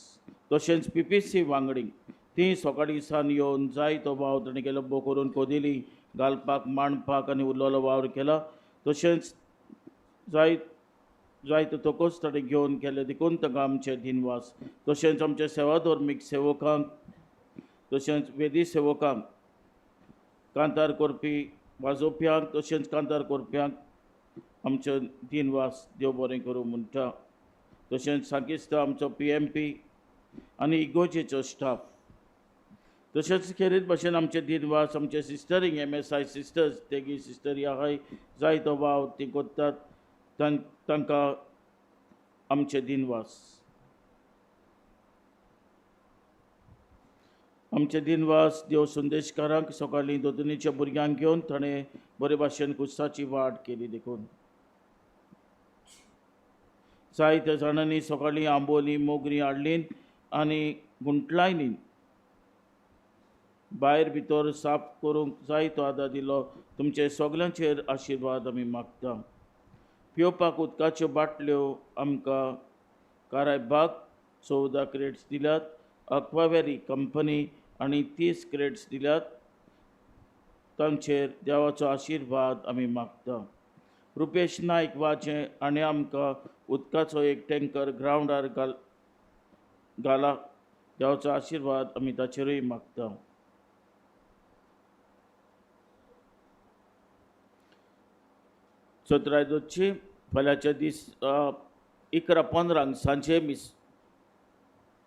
तशेंच PPC वांगडींक ती सकाळीं सान येवन जायतो वावर ताणें केलो. बो करून कोदेली घालपाक मांडपाक आनी उरलेलो वावर केला. तशेंच जायतो तोकोस ताणें घेवन केले देखून ताका आमचे दिनवास. तशेंच आमच्या सेवा धर्मीक सेवकांक तशेंच वेदी सेवकांक कांतार करपी वाजोवप्यांक तशेंच कांतार करप्यांक आमचो दिनवास देव बरें करूं म्हणटा. तशेंच सांकिस्ता आमचो PMP आनी इगोजेचो स्टाफ. तशेंच खेरीत भाशेन आमचे दिनवास आमचे सिस्टरींग MSI सिस्टर्स तेगी सिस्टर आहाय जायतो वाव ती करतात तांकां आमचे दिनवास. आमचे दिनवास देव संदेशकारांक सकाळीं दोतोनीच्या भुरग्यांक घेवन ताणें बरे भाशेन कुस्साची वाट केली देखून. जायत्या जाणांनी सकाळीं आंबोली मोगरी हाडलीं आनी गुंटलायनीन भायर भितर साफ करूंक जायतो आदार दिलो. तुमचे सगल्यांचेर आशिर्वाद आमी मागता. पिवपाक उदकाच्यो बाटल्यो आमकां कारायबाग 14 क्रेट्स दिल्यात. अक्वावेरी कंपनी आनी 30 क्रेट्स दिल्यात. तांचेर देवाचो आशिर्वाद आमी मागता. रुपेश नायक वाचे आनी आमकां उदकाचो एक टँकर ग्रावंडार घाला. देवाचो आशिर्वाद आमी ताचेरूय मागता. चतुरायदोची फाल्यांच्या दीस 11:15 सांजे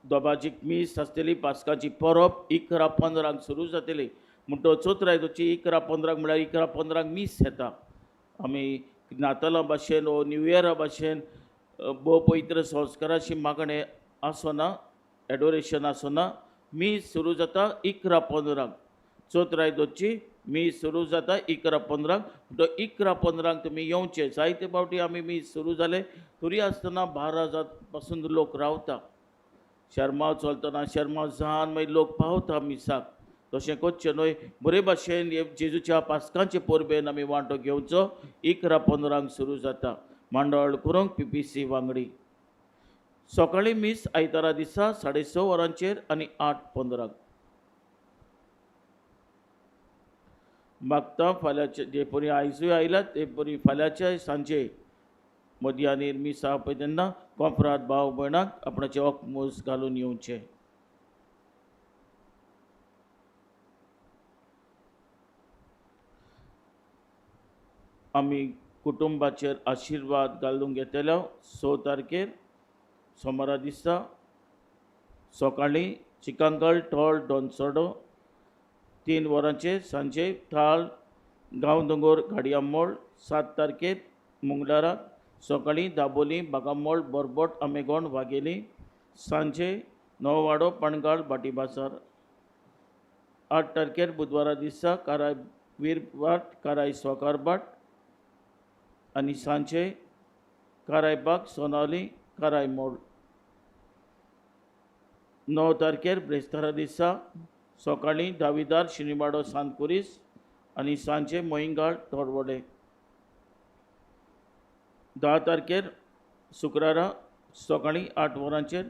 दोबाजीक मीस आसतली. पास्काची परब 11:15 सुरू जातली. म्हणटो चतुरायदोची 11:15 म्हळ्यार 11:15 मीस येता. आमी नाताला भाशेन वो न्यू इयरा भाशेन भोव पवित्र संस्काराची मागणें आसना एडोरेशन आसना. मीस सुरू जाता 11:15. चतुरायदोची मीस सुरू जाता 11:15. म्हणटो 11:15 तुमी येवचे. जायते फावटी आमी मीस सुरू जाले तरी आसतना 12 पासून लोक रावता. शर्माव चलतना शर्माव जावन मागीर लोक पावता मिसाक. तशें करचें न्हय. बरे भाशेन जेजूच्या पास्कांचे परबेन आमी वांटो घेवचो. 11:15 सुरू जाता. मांडोळ करूंक PPC वांगडी. सकाळीं मीस आयतारा दिसा 6:30 वरांचेर आनी 8:15. मागता फाल्यांचे जे परी आयजूय आयल्यात ते परी फाल्यांच्या सांजे मदयानीर मीस आहा पळय तेन्ना कॉन्फ्रात भाव भयणांक आपणाचे ओकमूस घालून येवचे. आमी कुटुंबाचेर आशिर्वाद घालूंक घेतलो. 6 तारखेर सोमारा दिसा सकाळीं चिकांगल टॉल डॉन्सोडो 3 वरांचेर सांजे थाल गांव दोंगोर घाडियामोळ 7 तारखेर मंगळारा सकाळीं दाबोली बागामोळ बोरबोट आमेगोण वाघेली सांजे नववाडो पणगाळ बाटी बाजार 8 तारखेर बुधवारा दिसा काराय वीरबाट काराय स्वकारबाट आनी सांजे कारायबाग सोनावली काराय मोड 9 तारखेर ब्रेस्तारा दिसा सकाळीं दाविदार शिनीवाडो सांतकुरीस आनी सांजे मोईंगाळ तोरवडे 10 तारखेर शुक्रारा सकाळीं 8 वरांचेर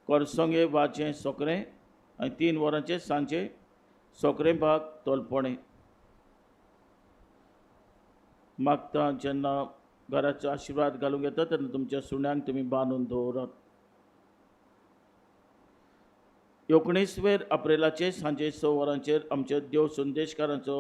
कोरसोंगे वाजें सोकरें आनी 3 वरांचेर सांजे सोकरें भाग तोलपणे मागता जेन्ना घराचो आशिर्वाद घालूंक येता तेन्ना तुमच्या सुण्यांक तुमी बांदून दवरात 19 एप्रिलाचे सांजे 6 वरांचेर आमच्या देव संदेशकारांचो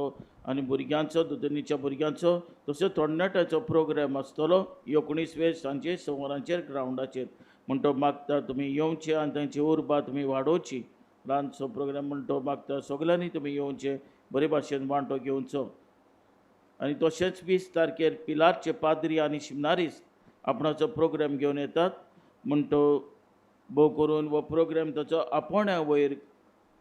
आनी भुरग्यांचो दुधनीच्या भुरग्यांचो तसोच तरणाट्याचो प्रोग्राम आसतलो 19 सांजे 6 वरांचेर ग्रावंडाचेर म्हणटो मागता तुमी येवचे आनी तांची उर्बा तुमी वाडोवची ल्हानसो प्रोग्राम म्हणटो मागता सगल्यांनी तुमी येवचे बरे भाशेन वांटो घेवचो आनी तशेंच 20 तारखेर पिलारचे पाद्री आनी शिमनारीस आपणाचो प्रोग्राम घेवन येतात म्हणटो भोव करून हो प्रोग्राम ताचो आपोण्या वयर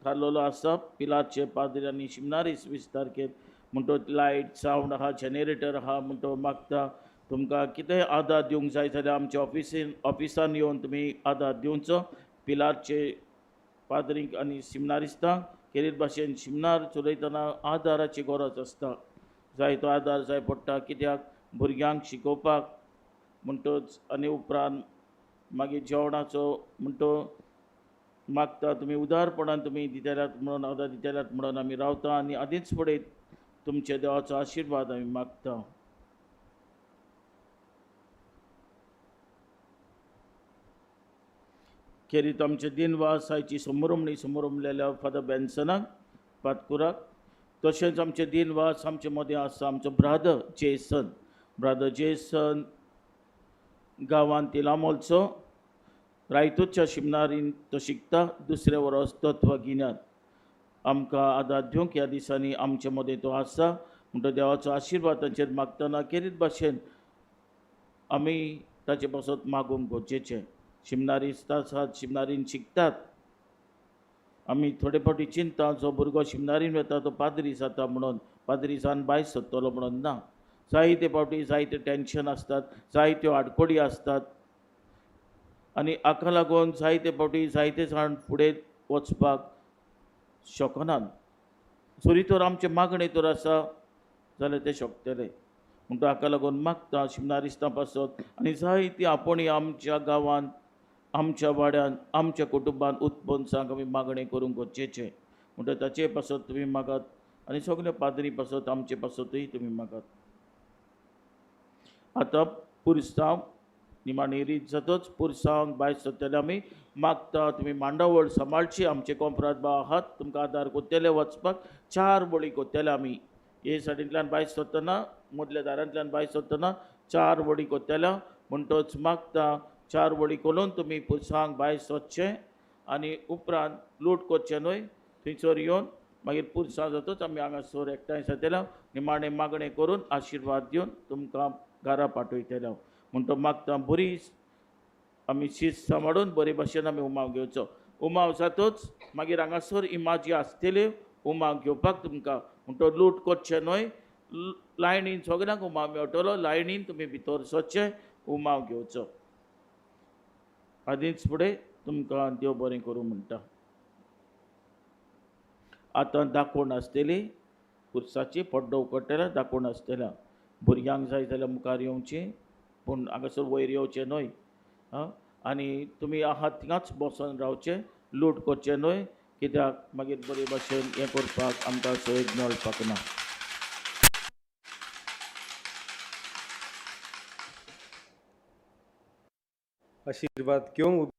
थारलेलो आसा पिलारचे पाद्री आनी शिमनारीस 20 तारखेर म्हणटो लायट सावंड आहा जनरेटर आहा म्हणटो मागता तुमकां कितेंय आदार दिवंक जाय जाल्यार आमच्या ऑफिसान येवन तुमी आदार दिवचो पिलारचे पाद्रींक आनी शिमनारिस्तांक खेरीत भाशेन शिमनार चलयतना आदाराची गरज आसता जाय तो आदार जाय पडटा कित्याक भुरग्यांक शिकोवपाक म्हणटोच आनी उपरांत मागीर जेवणाचो म्हणटो मागता तुमी उदारपणान तुमी दितल्यात म्हणून आदार दितल्यात म्हणून आमी रावता आनी आदींच फुडें तुमचे देवाचो आशिर्वाद आमी मागता खेरीत आमचे दिनवास आयची समोरमलेल्या फादर बेन्सनाक पातकुराक तशेंच आमचे दिनवास आमचे मदें आसा आमचो ब्रादर जेसन गांवांत तिलामोलचो रायतूच्या शिमनारीन तो शिकता दुसरे वरोस तत्वगिन्यान आमकां आदार दिवंक ह्या दिसांनी आमचे मदें तो आसा म्हणटो देवाचो आशिर्वाद तांचेर मागतना खेरीत भाशेन आमी ताचे पासत मागूंक गरजेचें शिमनारीस्त आसात शिमनारीन शिकतात आमी थोडे फावटी चिंता जो भुरगो शिमनारीन वता तो पाद्री जाता म्हणून पाद्री जावन भायर सरतलो म्हणून ना जायते फावटी जायते टेन्शन आसतात जायत्यो आडकोडी आसतात आनी हाका लागून जायते फावटी जायते जाण फुडें वचपाक शकनात जरी तर आमचे मागणे तर आसा जाल्यार ते शकतले म्हणटो हाका लागून मागता शिमनारिस्तां पासत आनी जायतीं आपुणी आमच्या गांवांत आमच्या वाड्यान आमच्या कुटुंबान उत्पन्नाक आमी मागणें करूंक गरजेचें म्हणटो ताचे पासत तुमी मागात आनी सगळे पाद्री पासत आमचे पासतूय तुमी मागात आतां पुरसांव निमाणी रीत जातच पुरसांव भायर सरतले आमी मागता तुमी मांडावळ सांबाळची आमचे कोंपरात भाव आहात तुमकां आदार कोत्तेले वचपाक 4 बळी कोत्तेले आमी हे सायडींतल्यान भायर सरतना मदल्या दारांतल्यान भायर सरतना 4 बळी कोत्तेल्या म्हणटोच मागता 4 बळी कोरून तुमी पुरसांग भायर सरचे आनी उपरांत लूट करचे न्हय थंयसर येवन मागीर पुरसांव जातच आमी हांगासर एकठांय जातले निमाणें मागणें करून आशिर्वाद दिवन तुमकां घरा पाठयतले म्हणटो मागता बरी आमी शिस्त सांबाळून बरे भाशेन आमी उमाव घेवचो उमाव जातच मागीर हांगासर इमाजी आसतल्यो उमाव घेवपाक तुमकां म्हणटो लूट करचे न्हय लायनीन सगळ्यांक उमाव मेळटलो लायनीन तुमी भितर सरचे उमाव घेवचो आदींच फुडें तुमकां देव बरें करूं म्हणटा आतां दाखोवन आसतली पुरसाची पड्डो उकडटल्या दाखोवन आसतल्या भुरग्यांक जाय जाल्यार मुखार येवचीं पूण हांगासर वयर येवचें न्हय आनी तुमी आहात थिंगाच बसून रावचें लूट करचें न्हय कित्याक मागीर बरे भाशेन हें करपाक आमकां सोयीक मेळपाक ना आशिर्वाद घेवंक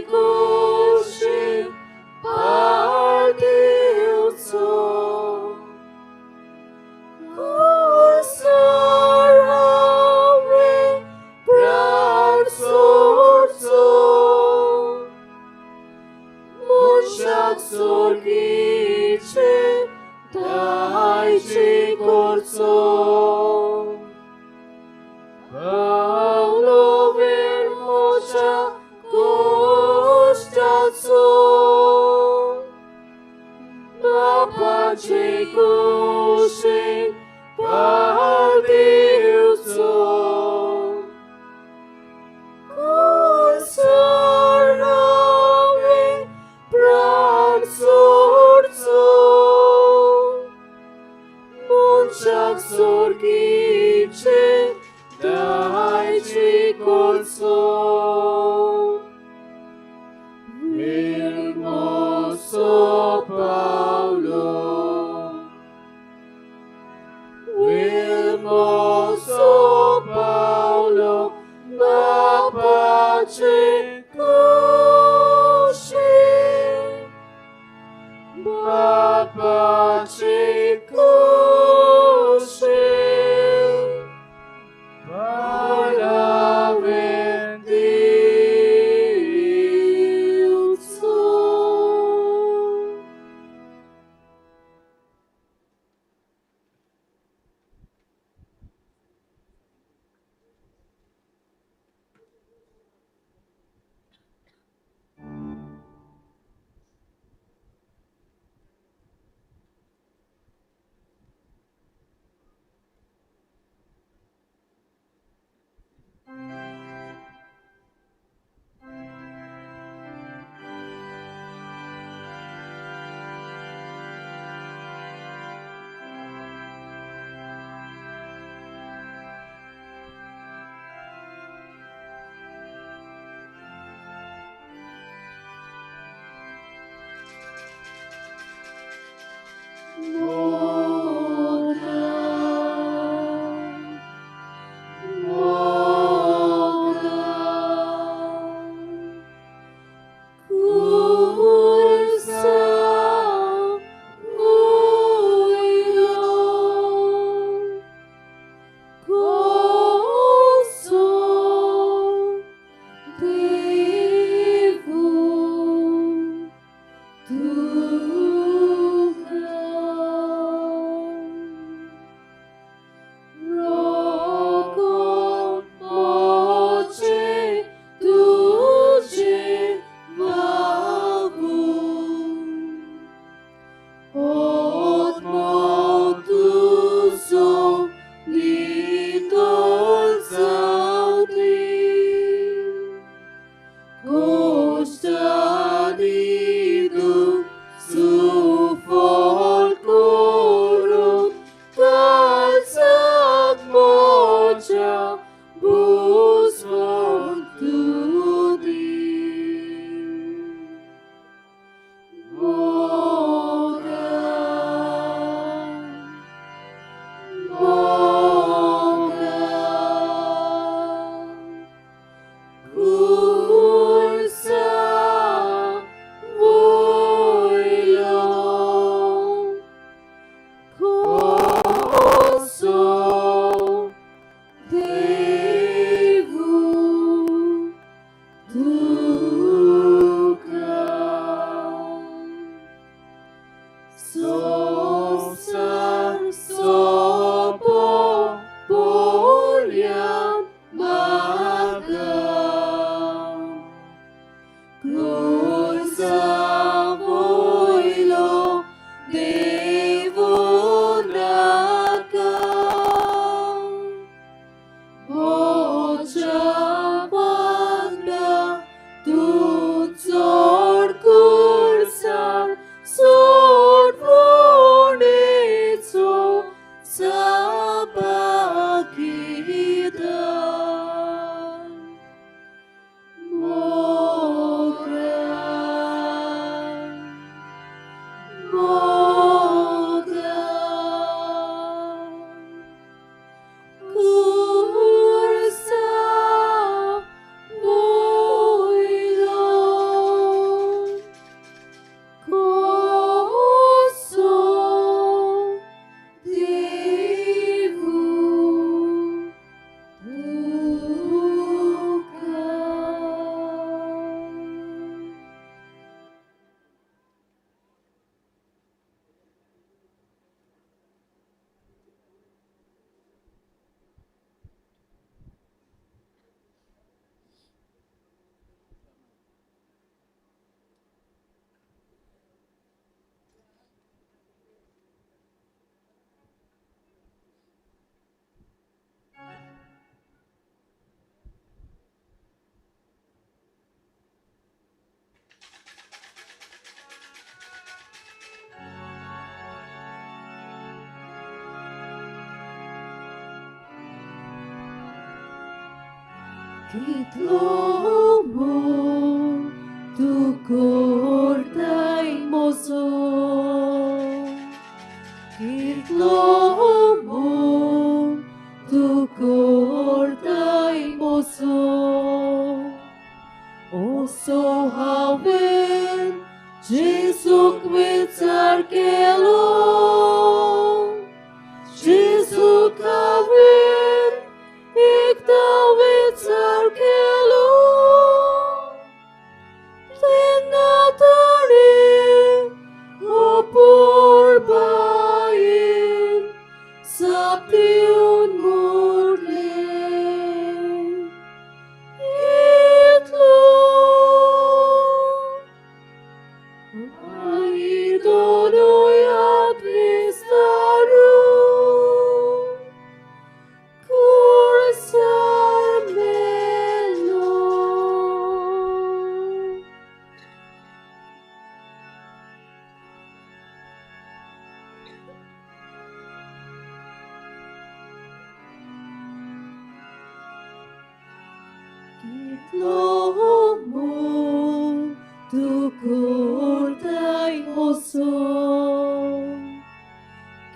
kuszy paldiłco. Kursarawe pransurco. Munszak surgiczy dajcie korco. Paulo vermocha gostaco. Bapacie kuszy paldiłco. Kursarawe pransurco. Munszak surgiczy dajcie korco. Wilmoso Paulo, Wilmoso Paulo, bapacie kuszy, bapacie kuszy. Palaven Kitlo mo tu cortai mozo. Kitlo mo tu cortai mozo. Oso haven Jesu kvitar kelo. Jesu kaven ik davitar kelo. Tenatore opor bayin saptiun morle. Itlo Aidonoia Christaru Cursar melo. Kitlo mo tu cortai mozo.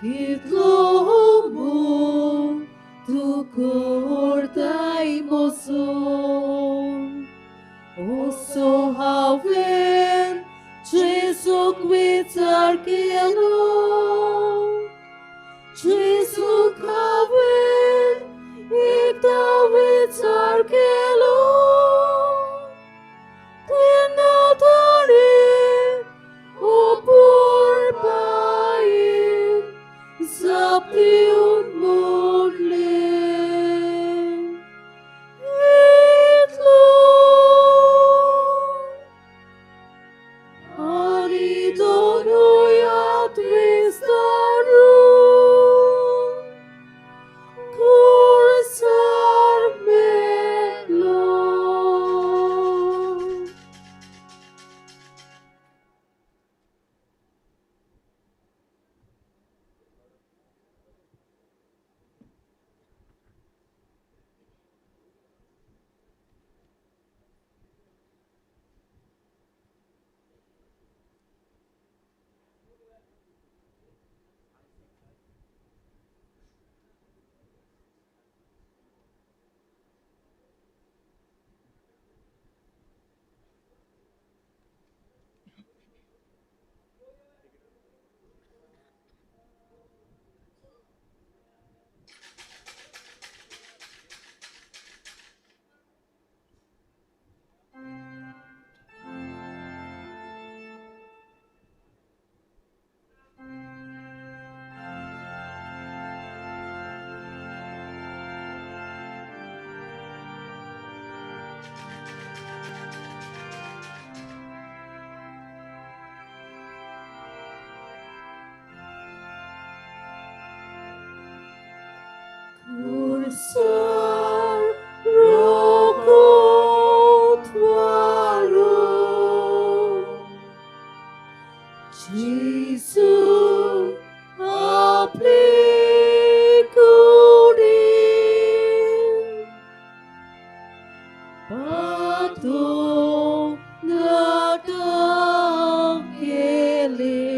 Kitlo mo tu cortai mozo. Oso haven Jesu kvitar kelo. Jesu kaven ik davitar kelo. Tenatore opor bayin saptiun morle. Itlo Aridonoia Christaru Cursar melo. Cursar roko tuaro. Jesu aplicudin. Pato datang keling.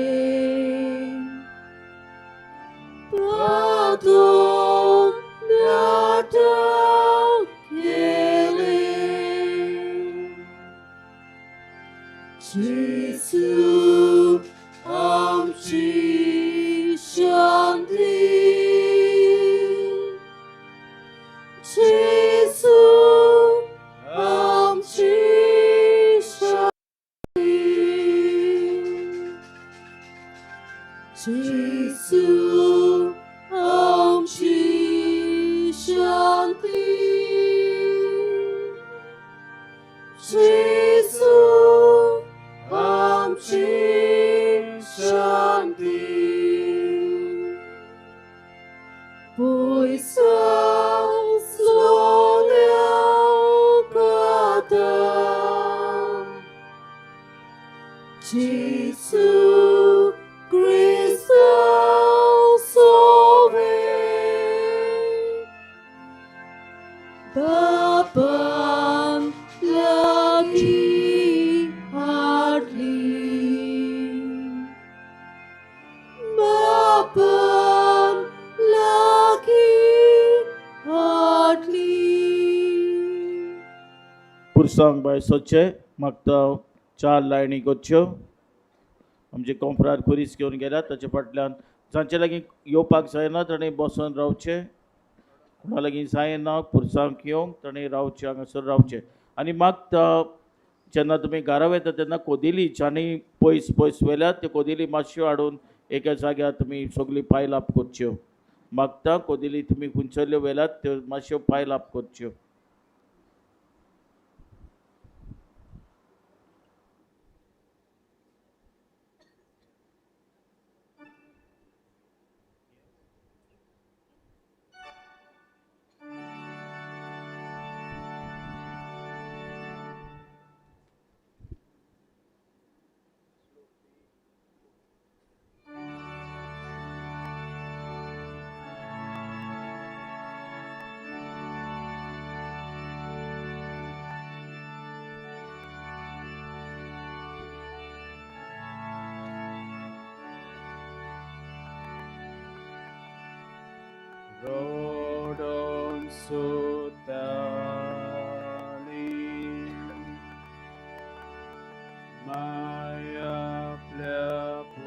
Pato datang keling. Jesu amci shanti. Jesu amci shanti. Jesu amci shanti. Jesu amci shanti. Poisa slonia kata Jesu Christus sove Bapa पुरसांग भायर सरचे मागता 4 लायनी करच्यो आमचे कॉन्फरार खुरीस घेवन गेल्यात ताचे फाटल्यान जांचे लागीं येवपाक जायना ताणें बसून रावचें कोणा लागीं जायना पुरसांग येवंक ताणें रावचें हांगासर रावचें आनी मागता जेन्ना तुमी घरा वयता तेन्ना कोदिली ज्यांनी पयस पयस वेल्यात त्यो कोदिली मातश्यो हाडून एका जाग्यार तुमी सगळी पायलाप करच्यो मागता कोदिली तुमी खंयसरल्यो वेल्यात त्यो मातश्यो पायलाप करच्यो Rodon sutali Maya pleputa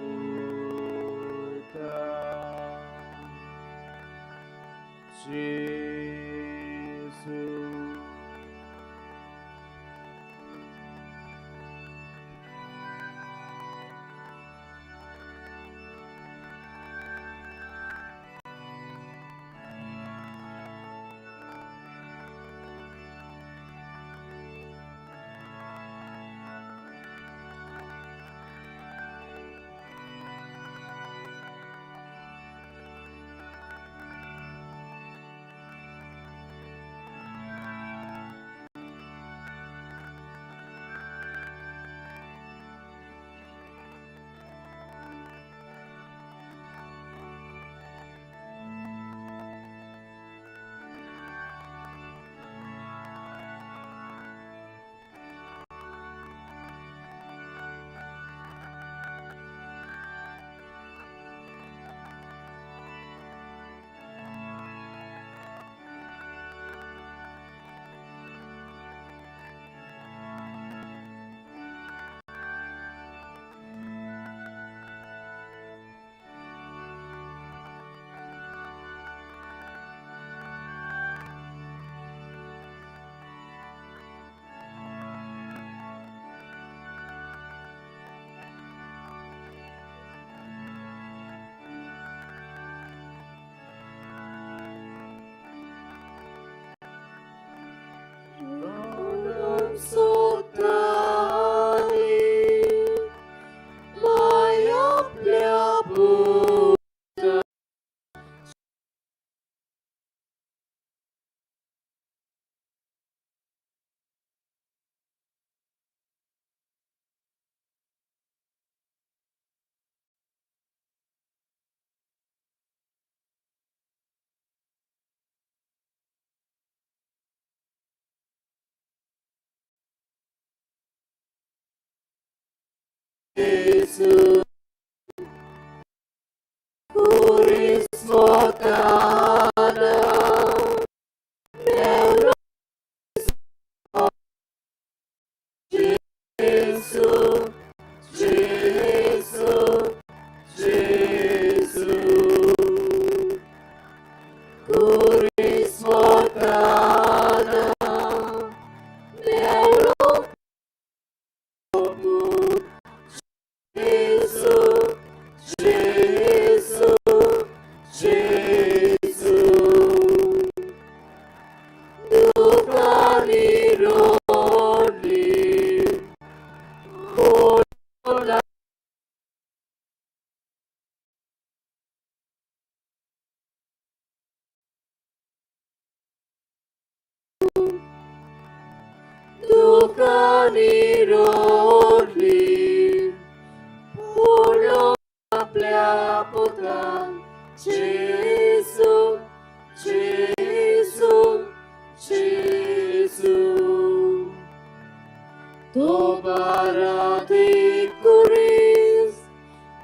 Jesus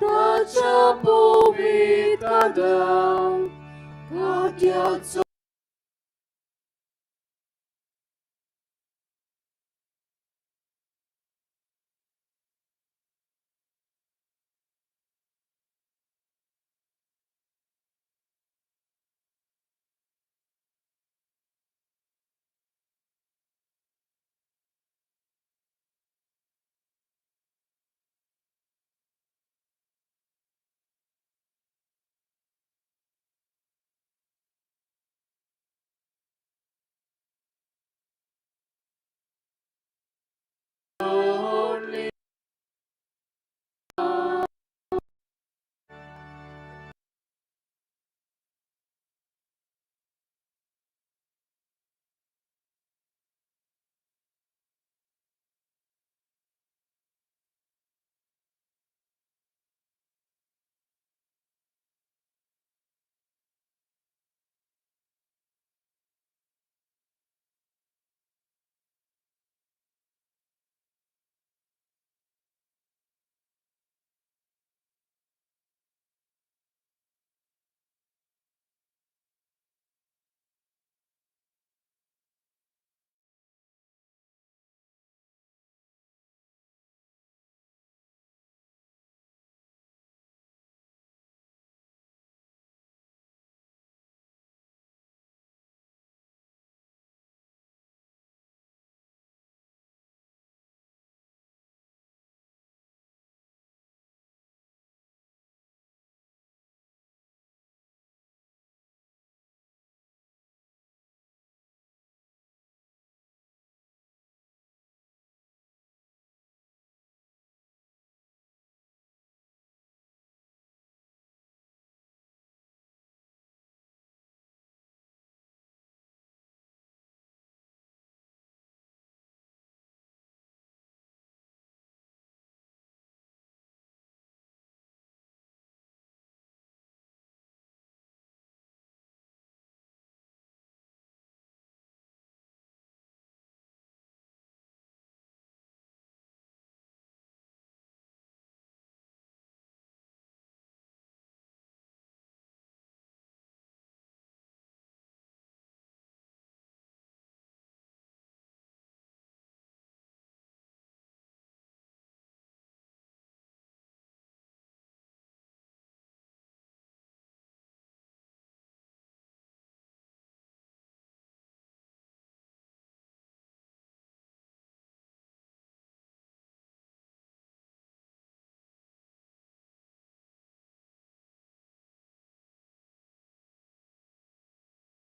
Tacia powiedz Adam, tak jak co